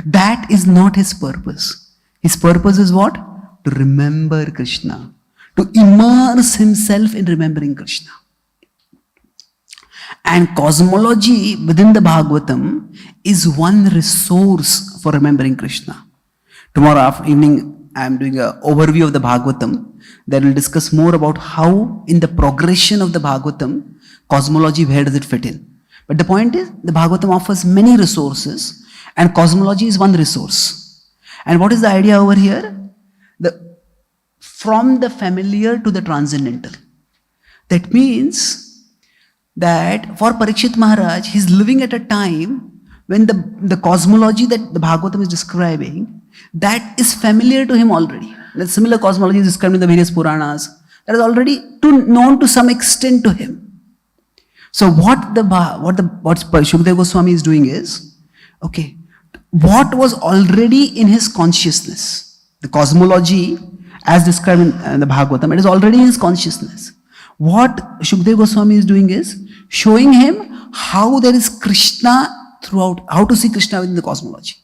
S2: That is not his purpose. His purpose is what? To remember Krishna, to immerse himself in remembering Krishna. And cosmology within the Bhagavatam is one resource for remembering Krishna. Tomorrow evening, I am doing an overview of the Bhagavatam. Then we'll discuss more about how in the progression of the Bhagavatam, cosmology, where does it fit in. But the point is, the Bhagavatam offers many resources and cosmology is one resource. And what is the idea over here? From the familiar to the transcendental. That means that for Parikshit Maharaj, he's living at a time when the cosmology that the Bhagavatam is describing, that is familiar to him already. The similar cosmology is described in the various Puranas. That is already known to some extent to him. So what Shukadeva Goswami is doing is, okay, what was already in his consciousness, the cosmology as described in the Bhagavatam, it is already in his consciousness. What Shukadeva Goswami is doing is showing him how there is Krishna throughout, how to see Krishna within the cosmology.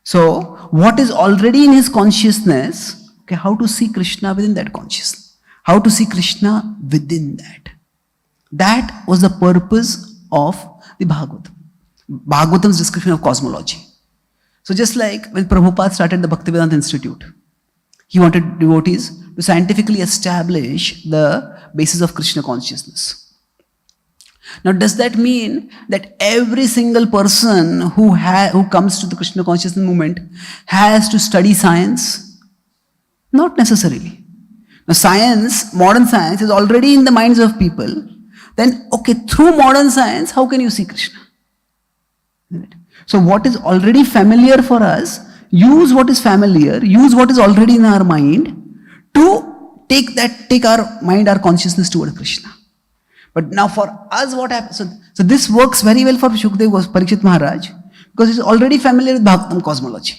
S2: So what is already in his consciousness, okay, how to see Krishna within that consciousness, how to see Krishna within that. That was the purpose of the Bhagavatam. Bhagavatam's description of cosmology. So just like when Prabhupada started the Bhaktivedanta Institute, he wanted devotees to scientifically establish the basis of Krishna consciousness. Now does that mean that every single person who comes to the Krishna consciousness movement has to study science? Not necessarily. Now science, modern science is already in the minds of people. Then, okay, through modern science, how can you see Krishna? So what is already familiar for us, use what is familiar, use what is already in our mind to take our mind, our consciousness toward Krishna. But now for us, what happens? So this works very well for Shukdev Parikshit Maharaj because he's already familiar with Bhagavatam cosmology.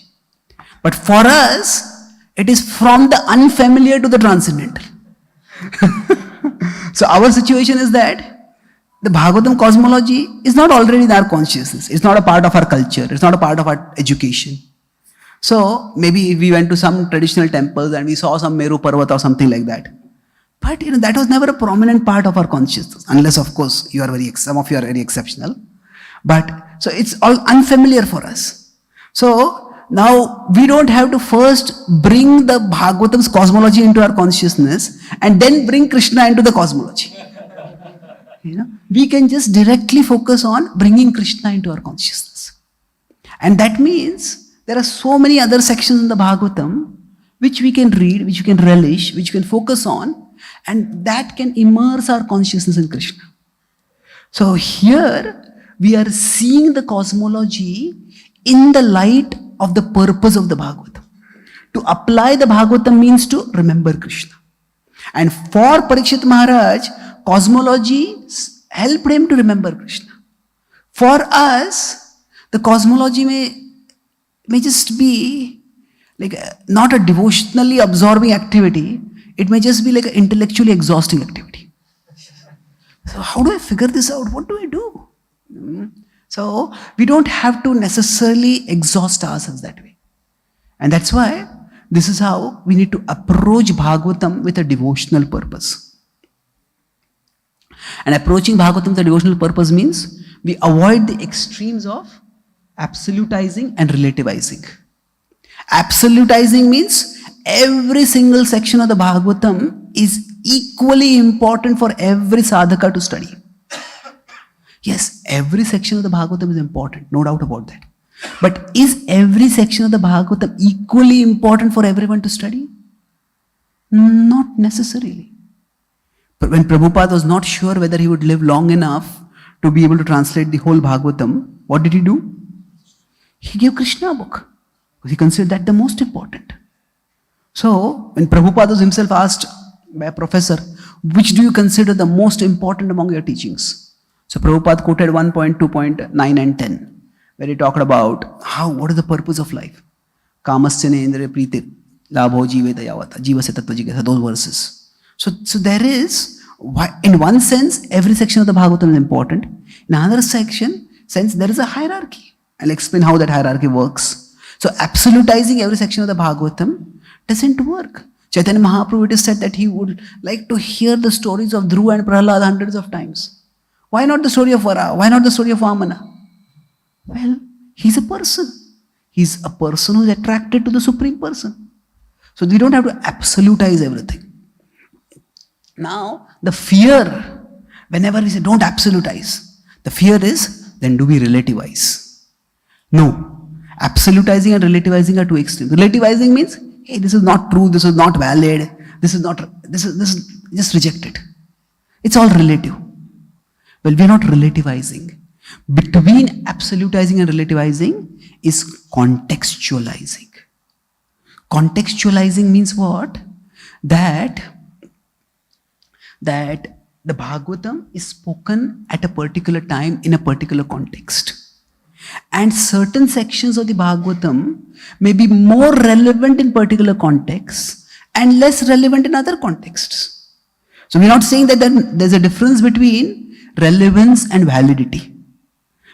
S2: But for us, it is from the unfamiliar to the transcendental. So our situation is that the Bhagavatam cosmology is not already in our consciousness. It's not a part of our culture. It's not a part of our education. So maybe we went to some traditional temples and we saw some Meru Parvat or something like that. But that was never a prominent part of our consciousness, unless of course some of you are very exceptional. But so it's all unfamiliar for us. So now we don't have to first bring the Bhagavatam's cosmology into our consciousness and then bring Krishna into the cosmology. We can just directly focus on bringing Krishna into our consciousness. And that means there are so many other sections in the Bhagavatam which we can read, which we can relish, which we can focus on, and that can immerse our consciousness in Krishna. So here we are seeing the cosmology in the light of the purpose of the Bhagavatam. To apply the Bhagavatam means to remember Krishna. And for Parikshit Maharaj, cosmology helped him to remember Krishna. For us, the cosmology may just be like not a devotionally absorbing activity. It may just be like an intellectually exhausting activity. So how do I figure this out? What do I do? So we don't have to necessarily exhaust ourselves that way. And that's why this is how we need to approach Bhagavatam with a devotional purpose. And approaching Bhagavatam with a devotional purpose means we avoid the extremes of absolutizing and relativizing. Absolutizing means every single section of the Bhagavatam is equally important for every sadhaka to study. Yes, every section of the Bhagavatam is important, no doubt about that. But is every section of the Bhagavatam equally important for everyone to study? Not necessarily. But when Prabhupada was not sure whether he would live long enough to be able to translate the whole Bhagavatam, what did he do? He gave Krishna a book. He considered that the most important. So, when Prabhupada was himself asked by a professor, which do you consider the most important among your teachings? So, Prabhupada quoted 1.2.9 and 10, where he talked about what is the purpose of life? Kamasya indra priti labho jiveta yavata, jivasya tattva jigasa, those verses. So there is, in one sense, every section of the Bhagavatam is important. In another sense, there is a hierarchy. I'll explain how that hierarchy works. So absolutizing every section of the Bhagavatam doesn't work. Chaitanya Mahaprabhu, it is said that he would like to hear the stories of Dhruva and Prahlad hundreds of times. Why not the story of Vara? Why not the story of Vamana? Well, he's a person. He's a person who is attracted to the Supreme Person. So we don't have to absolutize everything. Now, the fear, whenever we say don't absolutize, the fear is, then do we relativize? No. Absolutizing and relativizing are two extremes. Relativizing means, hey, this is not true, this is not valid, this is just reject it. It's all relative. Well, we're not relativizing. Between absolutizing and relativizing is contextualizing. Contextualizing means what? That the Bhagavatam is spoken at a particular time in a particular context. And certain sections of the Bhagavatam may be more relevant in particular contexts and less relevant in other contexts. So we're not saying that there's a difference between relevance and validity.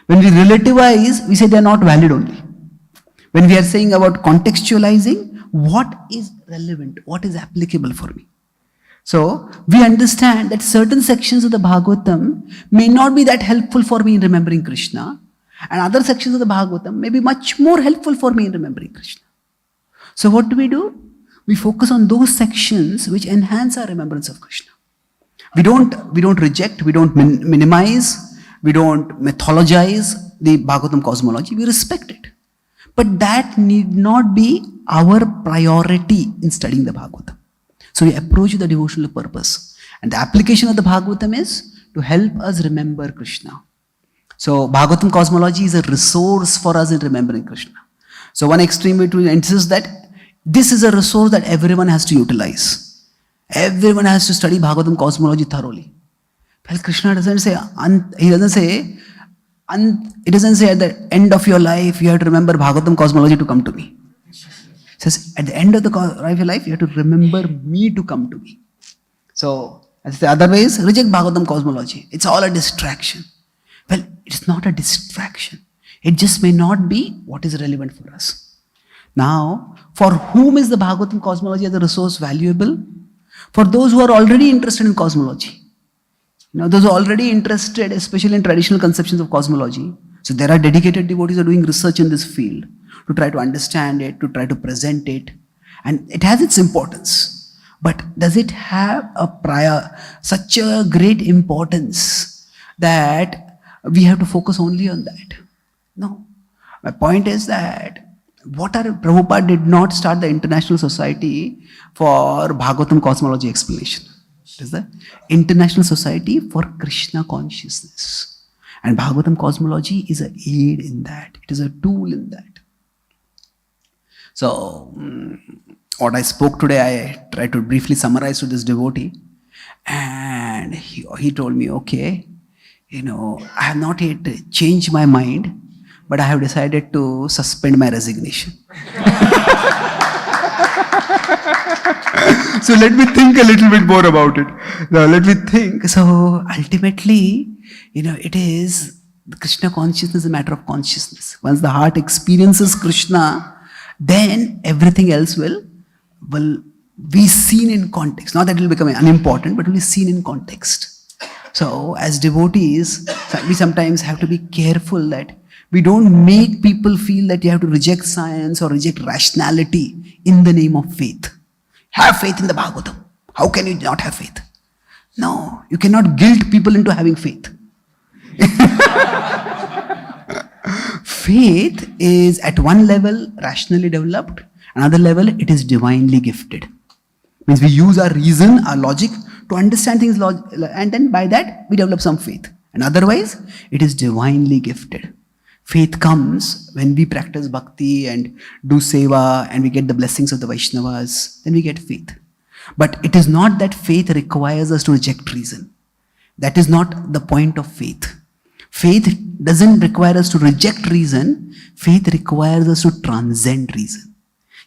S2: When we relativize, we say they're not valid only. When we are saying about contextualizing, what is relevant, what is applicable for me? So we understand that certain sections of the Bhagavatam may not be that helpful for me in remembering Krishna, and other sections of the Bhagavatam may be much more helpful for me in remembering Krishna. So what do? We focus on those sections which enhance our remembrance of Krishna. We don't reject, we don't minimize, we don't mythologize the Bhagavatam cosmology, we respect it. But that need not be our priority in studying the Bhagavatam. So we approach with a devotional purpose. And the application of the Bhagavatam is to help us remember Krishna. So Bhagavatam cosmology is a resource for us in remembering Krishna. So one extreme way to insist that this is a resource that everyone has to utilize. Everyone has to study Bhagavatam cosmology thoroughly. Well, Krishna doesn't say, he doesn't say, it doesn't say at the end of your life you have to remember Bhagavatam Cosmology to come to me. It says at the end of your life you have to remember me to come to me. So, as the otherwise, reject Bhagavatam Cosmology. It's all a distraction. Well, it's not a distraction. It just may not be what is relevant for us. Now, for whom is the Bhagavatam Cosmology as a resource valuable? For those who are already interested in cosmology. Those who are already interested, especially in traditional conceptions of cosmology. So there are dedicated devotees who are doing research in this field to try to understand it, to try to present it. And it has its importance. But does it have such a great importance that we have to focus only on that? No. My point is that Prabhupada did not start the International Society for Bhagavatam Cosmology explanation. It is the International Society for Krishna Consciousness. And Bhagavatam Cosmology is an aid in that. It is a tool in that. So, what I spoke today, I tried to briefly summarize to this devotee. And he told me, okay, I have not yet changed my mind, but I have decided to suspend my resignation. So let me think a little bit more about it. Now let me think. So ultimately, it is the Krishna consciousness, a matter of consciousness. Once the heart experiences Krishna, then everything else will be seen in context. Not that it will become unimportant, but it will be seen in context. So as devotees, we sometimes have to be careful that we don't make people feel that you have to reject science or reject rationality in the name of faith. Have faith in the Bhagavatam. How can you not have faith? No, you cannot guilt people into having faith. Faith is at one level rationally developed, another level it is divinely gifted. Means we use our reason, our logic to understand things, and then by that we develop some faith. And otherwise, it is divinely gifted. Faith comes when we practice bhakti and do seva and we get the blessings of the Vaishnavas, then we get faith. But it is not that faith requires us to reject reason. That is not the point of faith. Faith doesn't require us to reject reason. Faith requires us to transcend reason.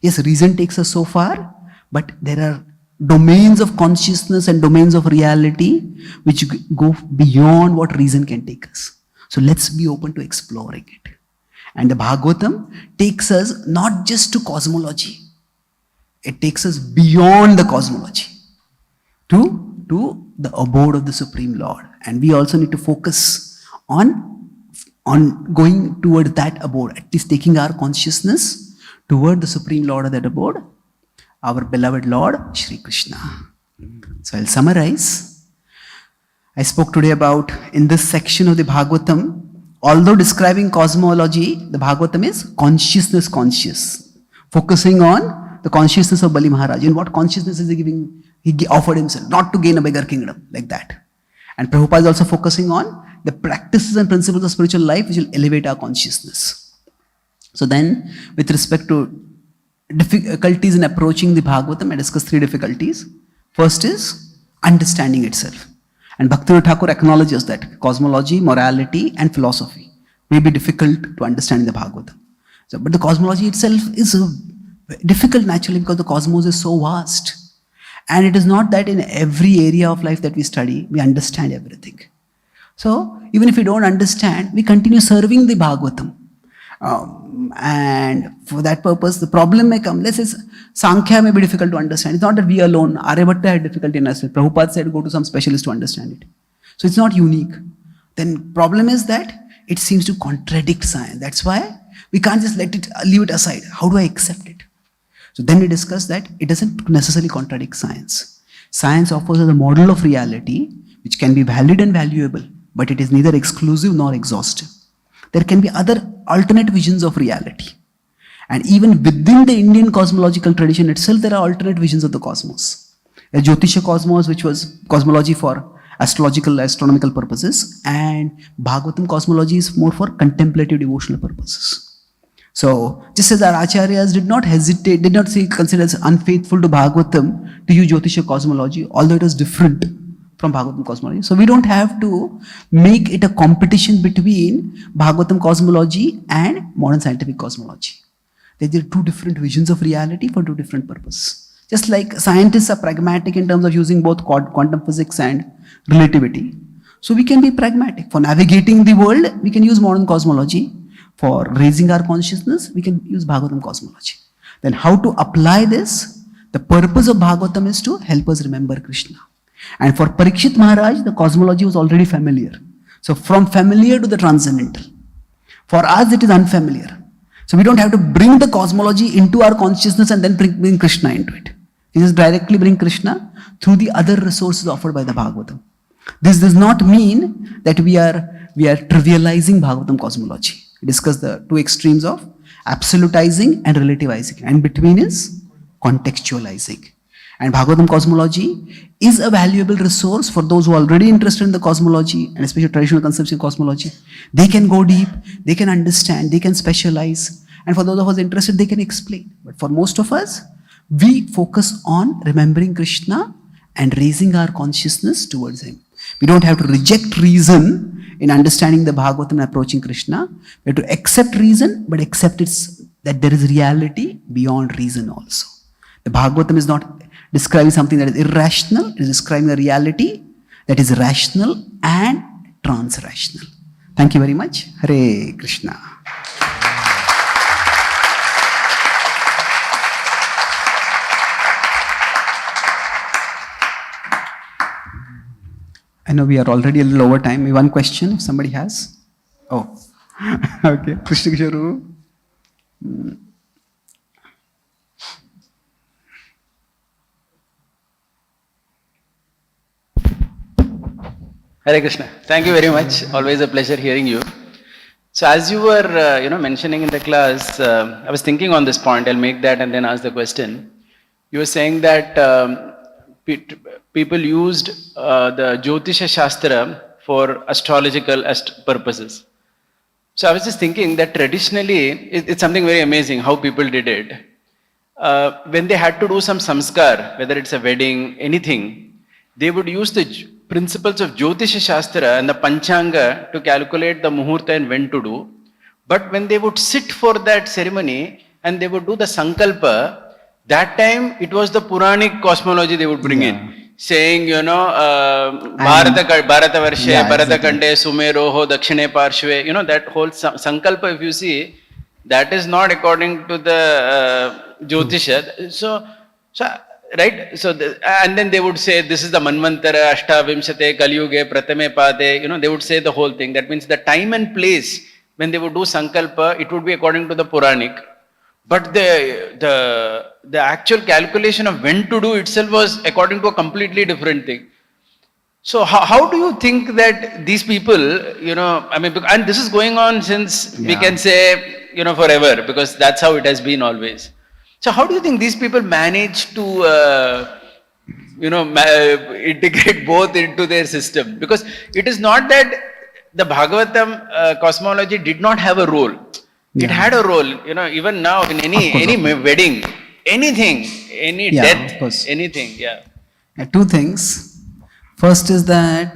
S2: Yes, reason takes us so far, but there are domains of consciousness and domains of reality which go beyond what reason can take us. So let's be open to exploring it. And the Bhagavatam takes us not just to cosmology. It takes us beyond the cosmology to the abode of the Supreme Lord. And we also need to focus on going toward that abode, at least taking our consciousness toward the Supreme Lord of that abode, our beloved Lord, Shri Krishna. So I'll summarize. I spoke today about, in this section of the Bhagavatam, although describing cosmology, the Bhagavatam is consciousness conscious, focusing on the consciousness of Bali Maharaj. In what consciousness is he giving? He offered himself, not to gain a bigger kingdom, like that. And Prabhupada is also focusing on the practices and principles of spiritual life which will elevate our consciousness. So then, with respect to difficulties in approaching the Bhagavatam, I discussed 3 difficulties. First is understanding itself. And Bhaktivinoda Thakur acknowledges that cosmology, morality and philosophy may be difficult to understand in the Bhagavatam. So, but the cosmology itself is difficult naturally because the cosmos is so vast. And it is not that in every area of life that we study, we understand everything. So, even if we don't understand, we continue serving the Bhagavatam. And for that purpose, the problem may come. Let's say Sankhya may be difficult to understand. It's not that we alone. Aryabhatta had difficulty in understanding. Prabhupada said go to some specialist to understand it. So it's not unique. Then problem is that it seems to contradict science. That's why we can't just leave it aside. How do I accept it? So then we discuss that it doesn't necessarily contradict science. Science offers us a model of reality which can be valid and valuable, but it is neither exclusive nor exhaustive. There can be other alternate visions of reality. And even within the Indian cosmological tradition itself, there are alternate visions of the cosmos. A Jyotisha Cosmos, which was cosmology for astrological, astronomical purposes, and Bhagavatam Cosmology is more for contemplative, devotional purposes. So, just as our acharyas did not hesitate, consider as unfaithful to Bhagavatam to use Jyotisha Cosmology, although it was different from Bhagavatam Cosmology. So we don't have to make it a competition between Bhagavatam Cosmology and modern scientific cosmology. There are two different visions of reality for two different purposes. Just like scientists are pragmatic in terms of using both quantum physics and relativity. So we can be pragmatic. For navigating the world, we can use modern cosmology. For raising our consciousness, we can use Bhagavatam Cosmology. Then how to apply this? The purpose of Bhagavatam is to help us remember Krishna. And for Parikshit Maharaj, the cosmology was already familiar. So from familiar to the transcendental. For us, it is unfamiliar. So we don't have to bring the cosmology into our consciousness and then bring Krishna into it. We just directly bring Krishna through the other resources offered by the Bhagavatam. This does not mean that we are trivializing Bhagavatam cosmology. We discuss the two extremes of absolutizing and relativizing. And between is contextualizing. And Bhagavatam cosmology is a valuable resource for those who are already interested in the cosmology and especially traditional concepts in cosmology. They can go deep, they can understand, they can specialize. And for those of us interested, they can explain. But for most of us, we focus on remembering Krishna and raising our consciousness towards Him. We don't have to reject reason in understanding the Bhagavatam and approaching Krishna. We have to accept reason, but accept that there is reality beyond reason also. The Bhagavatam is not describing something that is irrational, it is describing a reality that is rational and trans-rational. Thank you very much. Hare Krishna. I know we are already a little over time. Maybe one question if somebody has. Oh, okay. Krishna Kisharu.
S4: Hare Krishna. Thank you very much. Always a pleasure hearing you. So as you were, mentioning in the class, I was thinking on this point. I'll make that and then ask the question. You were saying that people used the Jyotisha Shastra for astrological purposes. So I was just thinking that traditionally, it's something very amazing how people did it. When they had to do some samskar, whether it's a wedding, anything, they would use the principles of Jyotisha Shastra and the Panchanga to calculate the Muhurta and when to do. But when they would sit for that ceremony and they would do the Sankalpa, that time it was the Puranic cosmology they would bring in, saying, Bharata Varshe, Bharata Kande, Sumeroho, Dakshine Parshve, that whole Sankalpa, if you see, that is not according to the Jyotisha. So, right? So, and then they would say, this is the Manvantara, Ashtavimshate, Kaliyuge, Pratame Pade, they would say the whole thing. That means the time and place when they would do Sankalpa, it would be according to the Puranic. But the actual calculation of when to do itself was according to a completely different thing. So how do you think that these people, and this is going on since we can say, forever, because that's how it has been always. So how do you think these people manage to, integrate both into their system? Because it is not that the Bhagavatam cosmology did not have a role. It had a role, even now in any wedding, anything, any death,
S2: of course.
S4: anything,
S2: Two things. First is that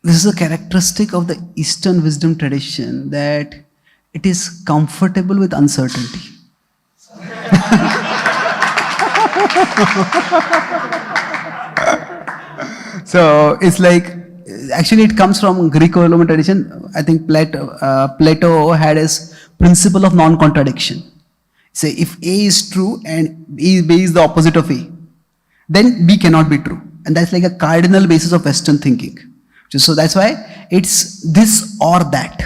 S2: this is a characteristic of the Eastern wisdom tradition that it is comfortable with uncertainty. So it's like, actually it comes from Greco-Roman tradition. I think Plato had his principle of non-contradiction. Say if A is true and B is the opposite of A, then B cannot be true. And that's like a cardinal basis of Western thinking. So that's why it's this or that.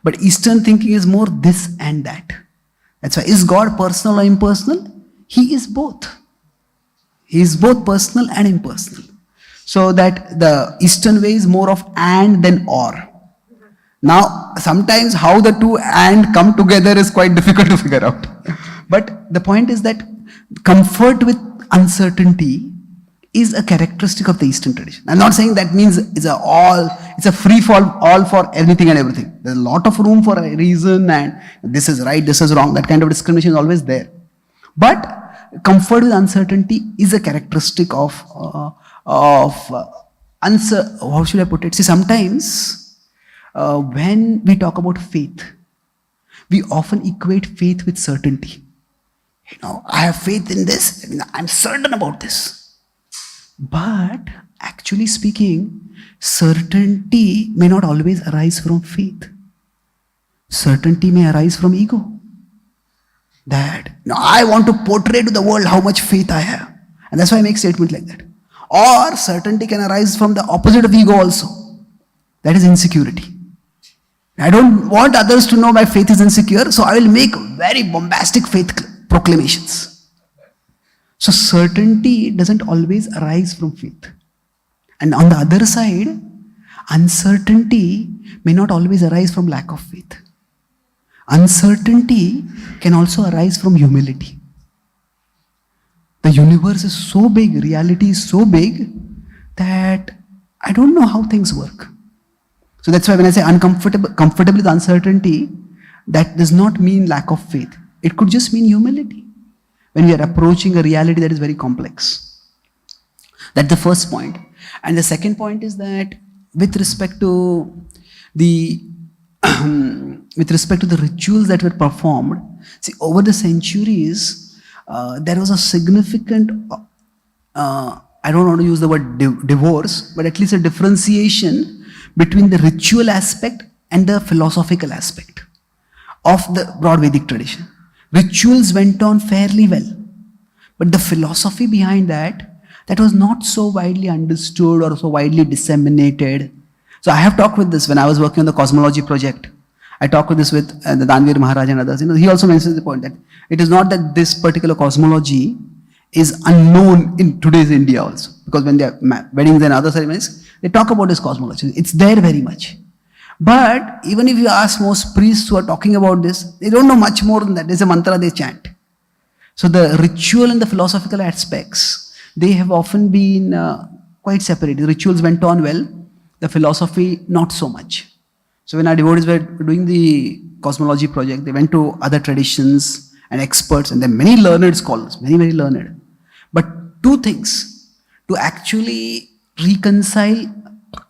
S2: But Eastern thinking is more this and that. That's why, is God personal or impersonal? He is both. He is both personal and impersonal. So that the Eastern way is more of and than or. Now, sometimes how the two and come together is quite difficult to figure out. But the point is that comfort with uncertainty is a characteristic of the Eastern tradition. I'm not saying that means it's a free fall all for anything and everything. There's a lot of room for a reason and this is right, this is wrong. That kind of discrimination is always there. But comfort with uncertainty is a characteristic of how should I put it? See, sometimes when we talk about faith, we often equate faith with certainty. You know, I have faith in this, I'm certain about this. But actually speaking, certainty may not always arise from faith. Certainty may arise from ego. That I want to portray to the world how much faith I have. And that's why I make statements like that. Or certainty can arise from the opposite of ego also. That is insecurity. I don't want others to know my faith is insecure, so I will make very bombastic faith proclamations. So certainty doesn't always arise from faith. And on the other side, uncertainty may not always arise from lack of faith. Uncertainty can also arise from humility. The universe is so big, reality is so big that I don't know how things work. So that's why when I say comfortable with uncertainty, that does not mean lack of faith. It could just mean humility when we are approaching a reality that is very complex. That's the first point. And the second point is that with respect to the rituals that were performed, see, over the centuries, there was a significant, I don't want to use the word divorce, but at least a differentiation between the ritual aspect and the philosophical aspect of the broad Vedic tradition. Rituals went on fairly well, but the philosophy behind that was not so widely understood or so widely disseminated. So I have talked with this when I was working on the cosmology project. I talked with this with the Danvir Maharaj and others. He also mentions the point that it is not that this particular cosmology is unknown in today's India also. Because when they are weddings and other ceremonies, they talk about this cosmology. It's there very much. But even if you ask most priests who are talking about this, they don't know much more than that. There's a mantra they chant. So the ritual and the philosophical aspects, they have often been quite separated. The rituals went on well, the philosophy not so much. So when our devotees were doing the cosmology project, they went to other traditions and experts, and there are many learned scholars, very, very learned. But two things, to actually reconcile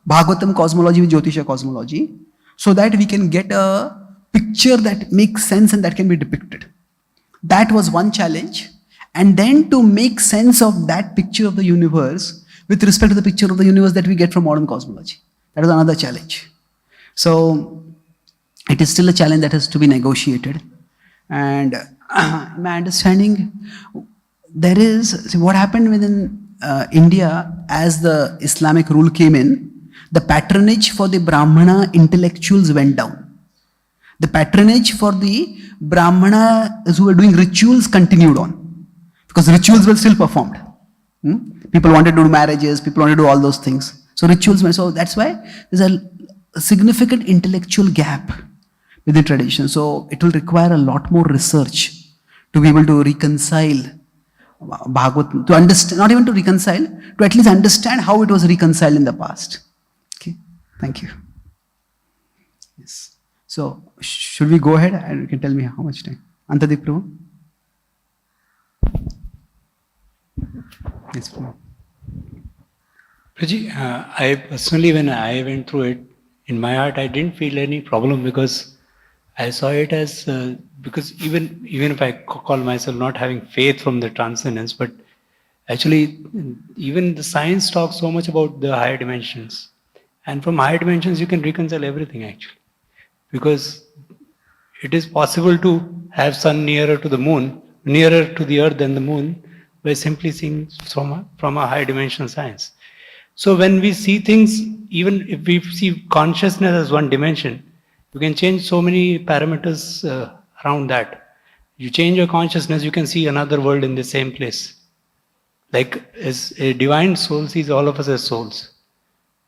S2: Bhagavatam Cosmology with Jyotisha Cosmology, so that we can get a picture that makes sense and that can be depicted. That was one challenge. And then to make sense of that picture of the universe with respect to the picture of the universe that we get from modern cosmology. That is another challenge. So it is still a challenge that has to be negotiated. And my understanding, there is, see, what happened within India as the Islamic rule came in, the patronage for the Brahmana intellectuals went down. The patronage for the Brahmanas who were doing rituals continued on. Because rituals were still performed. People wanted to do marriages, people wanted to do all those things. So rituals were, so that's why there's a significant intellectual gap within tradition. So it will require a lot more research to be able to reconcile Bhagavatam, to understand, not even to reconcile, to at least understand how it was reconciled in the past. Okay, thank you. Yes. So should we go ahead and you can tell me how much time? Antadeep Prabhu? Yes, Prabhu.
S3: Praji, I personally, when I went through it, in my heart, I didn't feel any problem because I saw it as, because even if I call myself not having faith from the transcendence, but actually, even the science talks so much about the higher dimensions. And from higher dimensions, you can reconcile everything actually. Because it is possible to have sun nearer to the moon, nearer to the earth than the moon, by simply seeing from a higher dimensional science. So when we see things, even if we see consciousness as one dimension, you can change so many parameters around that. You change your consciousness, you can see another world in the same place. Like as a divine soul sees all of us as souls.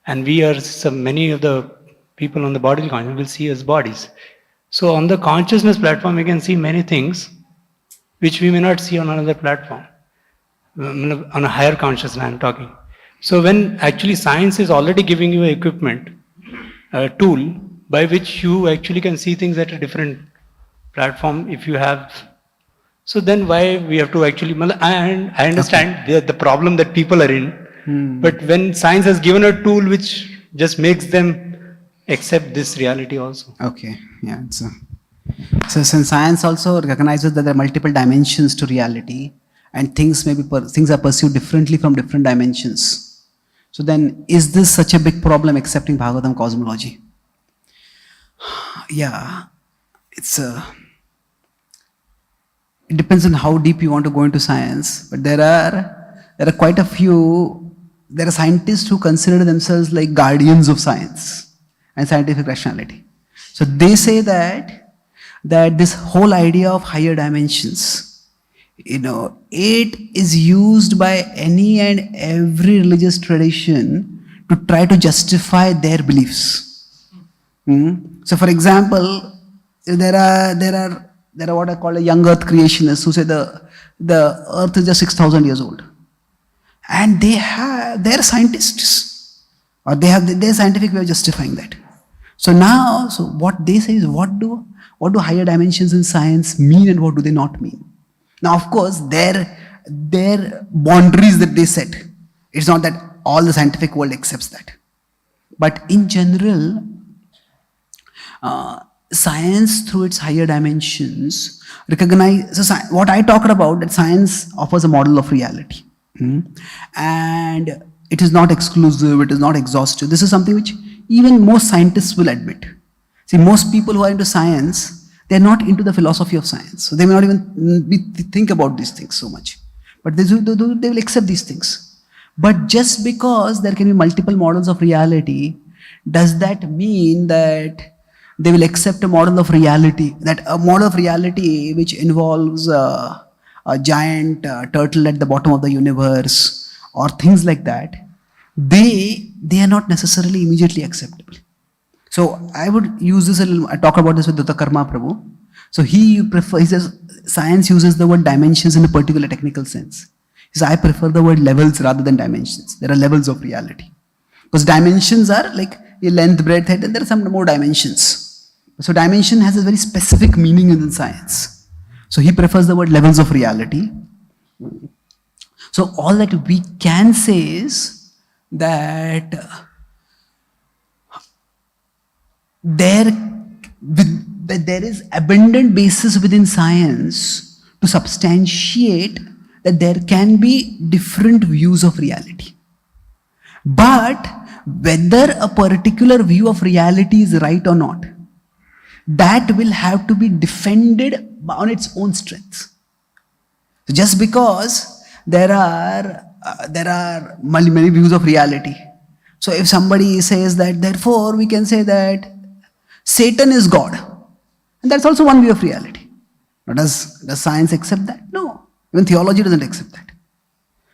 S3: And we are, many of the people on the bodily consciousness will see as bodies. So on the consciousness platform, we can see many things which we may not see on another platform. On a higher consciousness, I am talking. So when actually science is already giving you equipment, a tool by which you actually can see things at a different platform if you have So then why we have to actually, I understand the problem that people are in, but when science has given a tool which just makes them accept this reality also.
S2: Okay, yeah. So since science also recognizes that there are multiple dimensions to reality, and things things are perceived differently from different dimensions. So then, is this such a big problem accepting Bhagavatam cosmology? Yeah, it depends on how deep you want to go into science, but there are quite a few. There are scientists who consider themselves like guardians of science and scientific rationality. So they say that this whole idea of higher dimensions, it is used by any and every religious tradition to try to justify their beliefs. So, for example, there are what I call a young Earth creationists who say the Earth is just 6,000 years old, and they're scientists, or they have their scientific way of justifying that. So what they say is, what do higher dimensions in science mean, and what do they not mean? Now, of course, their boundaries that they set. It's not that all the scientific world accepts that, but in general, science through its higher dimensions recognize. So what I talked about, that science offers a model of reality, and it is not exclusive, it is not exhaustive. This is something which even most scientists will admit. See, most people who are into science, they're not into the philosophy of science, so they may not even think about these things so much, but they will accept these things. But just because there can be multiple models of reality, does that mean that they will accept a model of reality, which involves a giant turtle at the bottom of the universe or things like that? They are not necessarily immediately acceptable. So I would use this a little. I talk about this with Jyotisha Prabhu. So he says science uses the word dimensions in a particular technical sense. He says, I prefer the word levels rather than dimensions. There are levels of reality, because dimensions are like your length, breadth, height, and there are some more dimensions. So dimension has a very specific meaning in science. So he prefers the word levels of reality. So all that we can say is that there is abundant basis within science to substantiate that there can be different views of reality. But whether a particular view of reality is right or not, that will have to be defended on its own strength. So just because there are many views of reality, so if somebody says that therefore we can say that Satan is God, and that's also one view of reality. Now, does science accept that? No. Even theology doesn't accept that.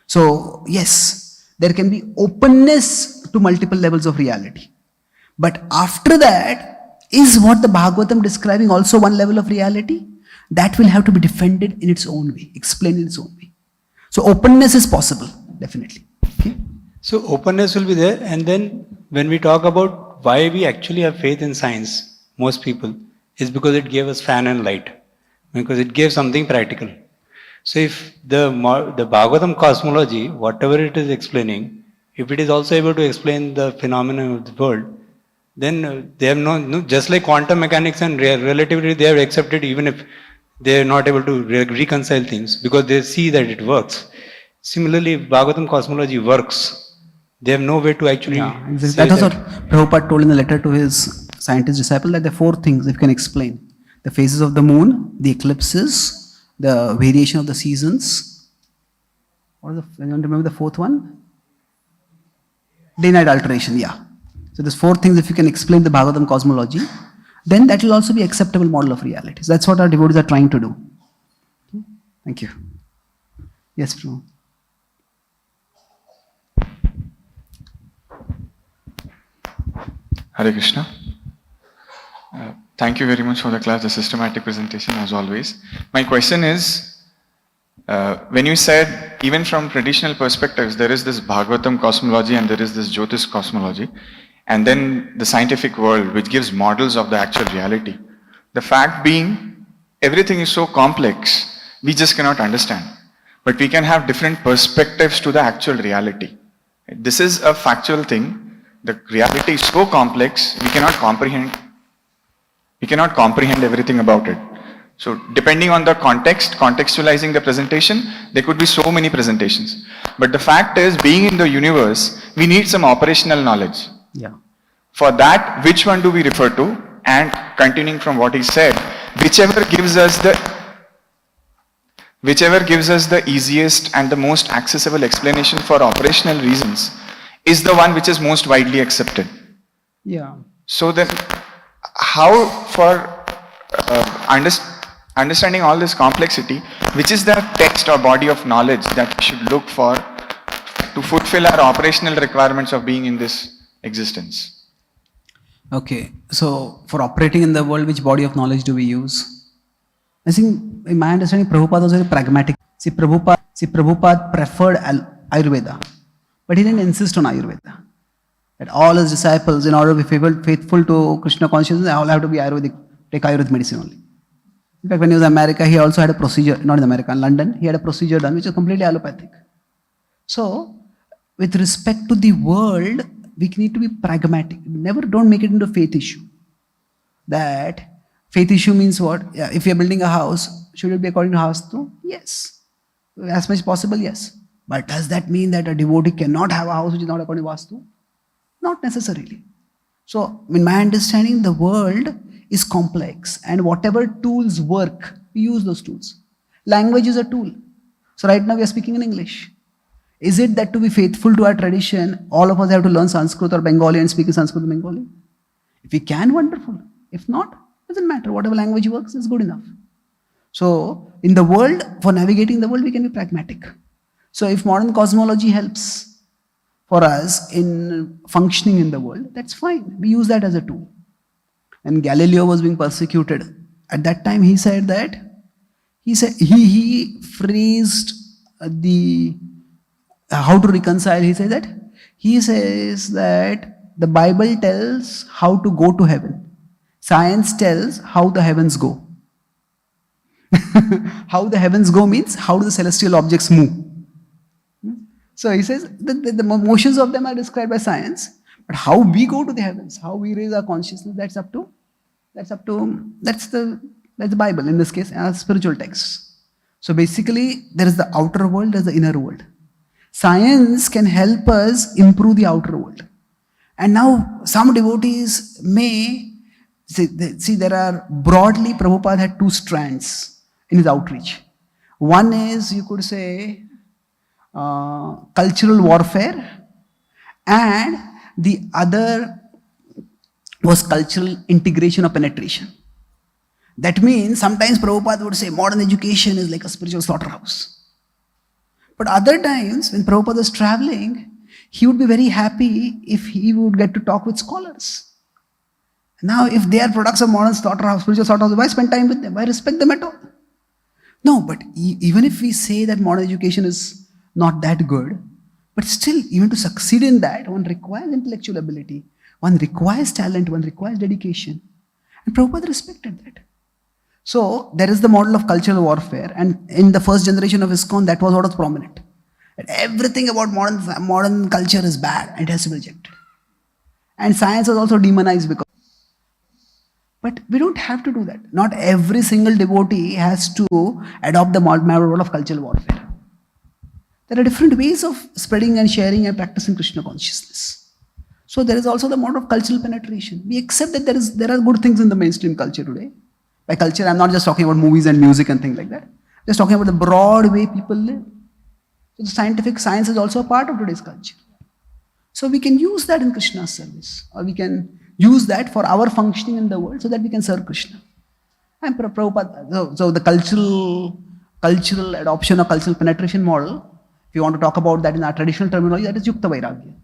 S2: So yes, there can be openness to multiple levels of reality. But after that, is what the Bhagavatam describing also one level of reality? That will have to be defended in its own way, explained in its own way. So openness is possible, definitely. Okay?
S3: So openness will be there, and then when we talk about why we actually have faith in science, most people, is because it gave us fan and light, because it gave something practical. So if the Bhagavatam cosmology, whatever it is explaining, if it is also able to explain the phenomena of the world, then they have no, just like quantum mechanics and relativity, they have accepted even if they are not able to reconcile things, because they see that it works. Similarly, if Bhagavatam cosmology works, they have no way to actually.
S2: Yeah, exactly. That was what Prabhupada told in the letter to his scientist disciple, that there are 4 things if you can explain: the phases of the moon, the eclipses, the variation of the seasons. What is the? Anyone remember the 4th one? Day-night alternation. Yeah. So there's 4 things if you can explain the Bhagavatam cosmology, then that will also be acceptable model of reality. So that's what our devotees are trying to do. Thank you. Yes, Prabhu.
S5: Hare Krishna. Thank you very much for the class, the systematic presentation as always. My question is, when you said even from traditional perspectives there is this Bhagavatam cosmology and there is this Jyotish cosmology, and then the scientific world which gives models of the actual reality. The fact being, everything is so complex we just cannot understand. But we can have different perspectives to the actual reality. This is a factual thing. The reality is so complex, we cannot comprehend everything about it. So depending on the context, contextualizing the presentation, there could be so many presentations. But the fact is, being in the universe, we need some operational knowledge.
S2: Yeah.
S5: For that, which one do we refer to? And continuing from what he said, whichever gives us the easiest and the most accessible explanation for operational reasons is the one which is most widely accepted.
S2: Yeah.
S5: So then, how for understanding all this complexity, which is the text or body of knowledge that we should look for to fulfill our operational requirements of being in this existence?
S2: Okay, so for operating in the world, which body of knowledge do we use? I think, in my understanding, Prabhupada was very pragmatic. See, Prabhupada preferred Ayurveda, but he didn't insist on Ayurveda. That all his disciples, in order to be faithful to Krishna consciousness, they all have to be Ayurvedic, take Ayurvedic medicine only. In fact, when he was in America, he also had a procedure, not in America, in London, he had a procedure done which is completely allopathic. So, with respect to the world, we need to be pragmatic. Don't make it into a faith issue. That faith issue means what? Yeah, if you're building a house, should it be according to Vastu? Yes. As much as possible, yes. But does that mean that a devotee cannot have a house which is not according to Vastu? Not necessarily. So, in my understanding, the world is complex, and whatever tools work, we use those tools. Language is a tool. So, right now we are speaking in English. Is it that to be faithful to our tradition, all of us have to learn Sanskrit or Bengali and speak in Sanskrit or Bengali? If we can, wonderful. If not, doesn't matter. Whatever language works is good enough. So, in the world, for navigating the world, we can be pragmatic. So, if modern cosmology helps for us in functioning in the world, that's fine. We use that as a tool. And Galileo was being persecuted. At that time, he said that, he phrased the how to reconcile. He says that the Bible tells how to go to heaven. Science tells how the heavens go. How the heavens go means how do the celestial objects move. So he says the motions of them are described by science, but how we go to the heavens, how we raise our consciousness, that's the Bible, in this case, spiritual texts. So basically, there is the outer world, there is the inner world. Science can help us improve the outer world. And now some devotees may see there are broadly, Prabhupada had two strands in his outreach. One is, you could say, cultural warfare, and the other was cultural integration or penetration. That means sometimes Prabhupada would say modern education is like a spiritual slaughterhouse. But other times, when Prabhupada was traveling, he would be very happy if he would get to talk with scholars. Now, if they are products of modern slaughterhouse, spiritual slaughterhouse, why spend time with them? Why respect them at all? No, but even if we say that modern education is not that good, but still, even to succeed in that, one requires intellectual ability, one requires talent, one requires dedication. And Prabhupada respected that. So, there is the model of cultural warfare, and in the first generation of ISKCON, that was what was prominent. That everything about modern culture is bad, and it has to be rejected. And science was also demonized because. But we don't have to do that. Not every single devotee has to adopt the model of cultural warfare. There are different ways of spreading and sharing and practicing Krishna consciousness. So there is also the model of cultural penetration. We accept that there are good things in the mainstream culture today. By culture, I'm not just talking about movies and music and things like that. I'm just talking about the broad way people live. So the scientific science is also a part of today's culture. So we can use that in Krishna's service, or we can use that for our functioning in the world so that we can serve Krishna. And Prabhupada, so the cultural adoption or cultural penetration model, if you want to talk about that in our traditional terminology, that is Yukta Vairagya.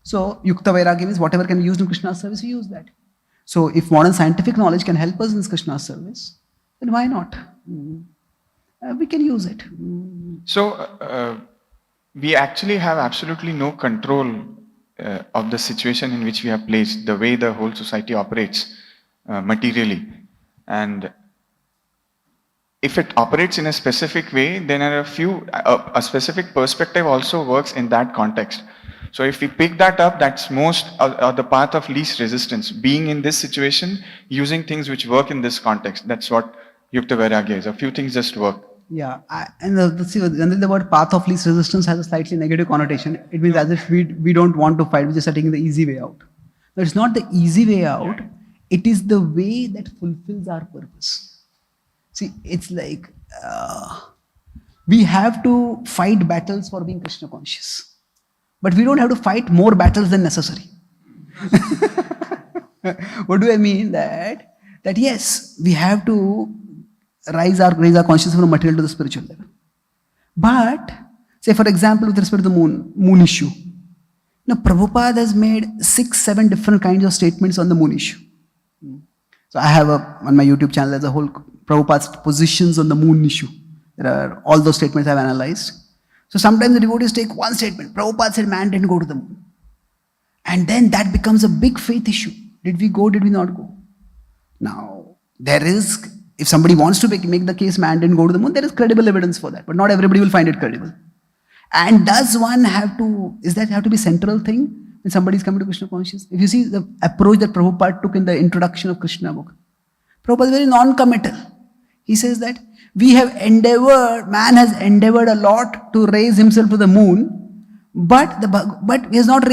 S2: So Yukta Vairagya means whatever can be used in Krishna's service, we use that. So if modern scientific knowledge can help us in Krishna's service, then why not? We can use it.
S5: So we actually have absolutely no control of the situation in which we are placed, the way the whole society operates materially. And if it operates in a specific way, then there are a specific perspective also works in that context. So if we pick that up, that's the path of least resistance. Being in this situation, using things which work in this context. That's what Yukta Vairagya is. A few things just work.
S2: Yeah, generally the word path of least resistance has a slightly negative connotation. It means as if we don't want to fight, we're just taking the easy way out. But it's not the easy way out, it is the way that fulfills our purpose. See, it's like we have to fight battles for being Krishna conscious. But we don't have to fight more battles than necessary. What do I mean? That yes, we have to raise our consciousness from material to the spiritual level. But, say for example, with respect to the moon issue. Now, Prabhupada has made 6-7 different kinds of statements on the moon issue. So I have on my YouTube channel, there's a whole Prabhupada's positions on the moon issue. There are all those statements I've analyzed. So sometimes the devotees take one statement. Prabhupada said man didn't go to the moon. And then that becomes a big faith issue. Did we go, did we not go? Now, if somebody wants to make the case man didn't go to the moon, there is credible evidence for that. But not everybody will find it credible. And does one have to be central thing when somebody is coming to Krishna consciousness? If you see the approach that Prabhupada took in the introduction of Krishna book, Prabhupada is very non-committal. He says that man has endeavored a lot to raise himself to the moon, but he has not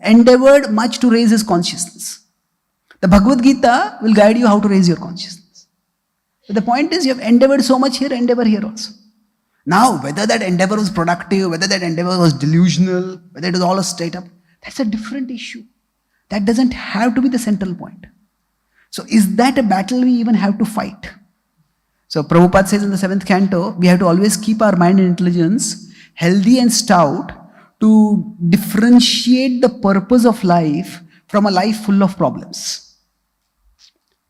S2: endeavored much to raise his consciousness. The Bhagavad Gita will guide you how to raise your consciousness. But the point is, you have endeavored so much here, endeavor here also. Now, whether that endeavor was productive, whether that endeavor was delusional, whether it was all a straight up, that's a different issue. That doesn't have to be the central point. So, is that a battle we even have to fight? So, Prabhupada says in the 7th canto, we have to always keep our mind and intelligence healthy and stout to differentiate the purpose of life from a life full of problems.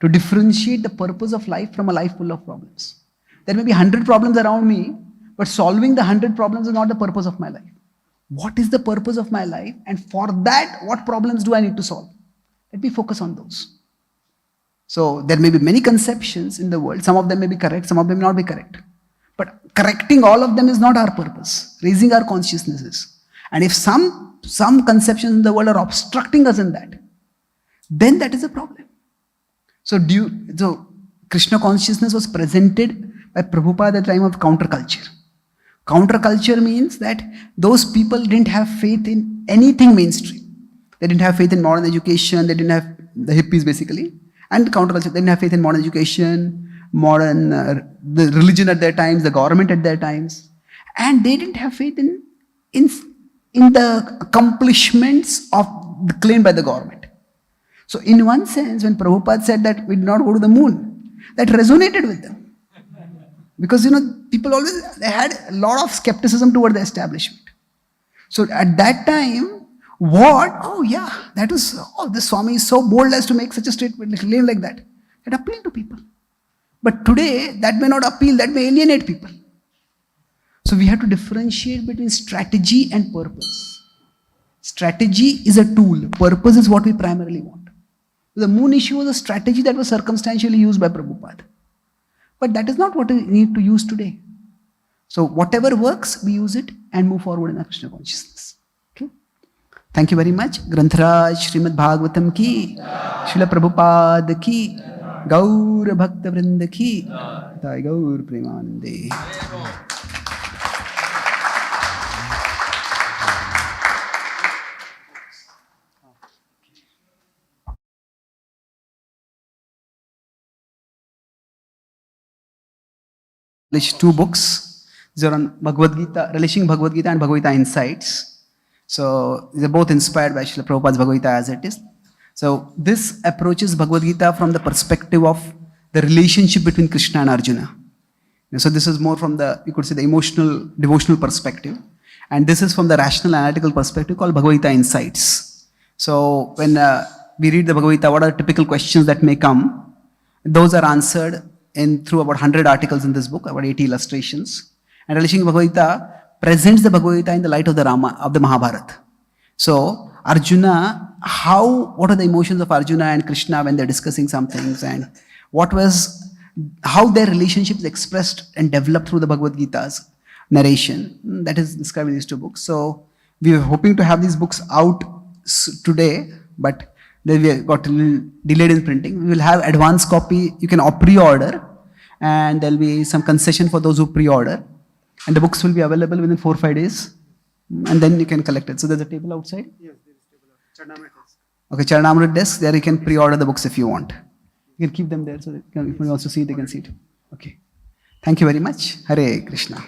S2: To differentiate the purpose of life from a life full of problems. There may be 100 problems around me, but solving the 100 problems is not the purpose of my life. What is the purpose of my life? And for that, what problems do I need to solve? Let me focus on those. So there may be many conceptions in the world. Some of them may be correct, some of them may not be correct. But correcting all of them is not our purpose. Raising our consciousnesses. And if some conceptions in the world are obstructing us in that, then that is a problem. So Krishna consciousness was presented by Prabhupada at the time of counterculture. Counterculture means that those people didn't have faith in anything mainstream. They didn't have faith in modern education, they didn't have the hippies basically. And counterculture, they didn't have faith in modern education, the religion at their times, the government at their times. And they didn't have faith in the accomplishments claimed by the government. So in one sense, when Prabhupada said that we did not go to the moon, that resonated with them. Because, people they had a lot of skepticism toward the establishment. So at that time, this Swami is so bold as to make such a statement, claim like that. It appealed to people. But today, that may not appeal, that may alienate people. So we have to differentiate between strategy and purpose. Strategy is a tool, purpose is what we primarily want. The moon issue was a strategy that was circumstantially used by Prabhupada. But that is not what we need to use today. So whatever works, we use it and move forward in our Krishna consciousness. Okay? Thank you very much. Grantharaj Srimad Bhagavatam ki, Srila Prabhupada ki, Gaur Bhakta Vrinda ki, Jai Gaur Premanande. Published 2 books. These are on Bhagavad Gita, relishing Bhagavad Gita and Bhagavad Gita Insights. So they're both inspired by Srila Prabhupada's Bhagavad Gita as it is. So this approaches Bhagavad Gita from the perspective of the relationship between Krishna and Arjuna. So this is more from the emotional, devotional perspective. And this is from the rational, analytical perspective called Bhagavad Gita Insights. So when we read the Bhagavad Gita, what are the typical questions that may come? Those are answered through about 100 articles in this book, about 80 illustrations. And Relishing Bhagavad Gita presents the Bhagavad Gita in the light of the Mahabharata. So Arjuna, what are the emotions of Arjuna and Krishna when they're discussing some things, and what was how their relationship is expressed and developed through the Bhagavad Gita's narration. That is described in these two books. So we were hoping to have these books out today, but then we got a little delayed in printing. We will have advance copy. You can pre-order, and there will be some concession for those who pre-order. And the books will be available within 4 or 5 days, and then you can collect it. So there's a table outside. Yes, there is a table outside. Okay, Charanamrit desk. There you can pre-order the books if you want. You can keep them there so that if you want to see it, they can see it. Okay. Thank you very much. Hare Krishna.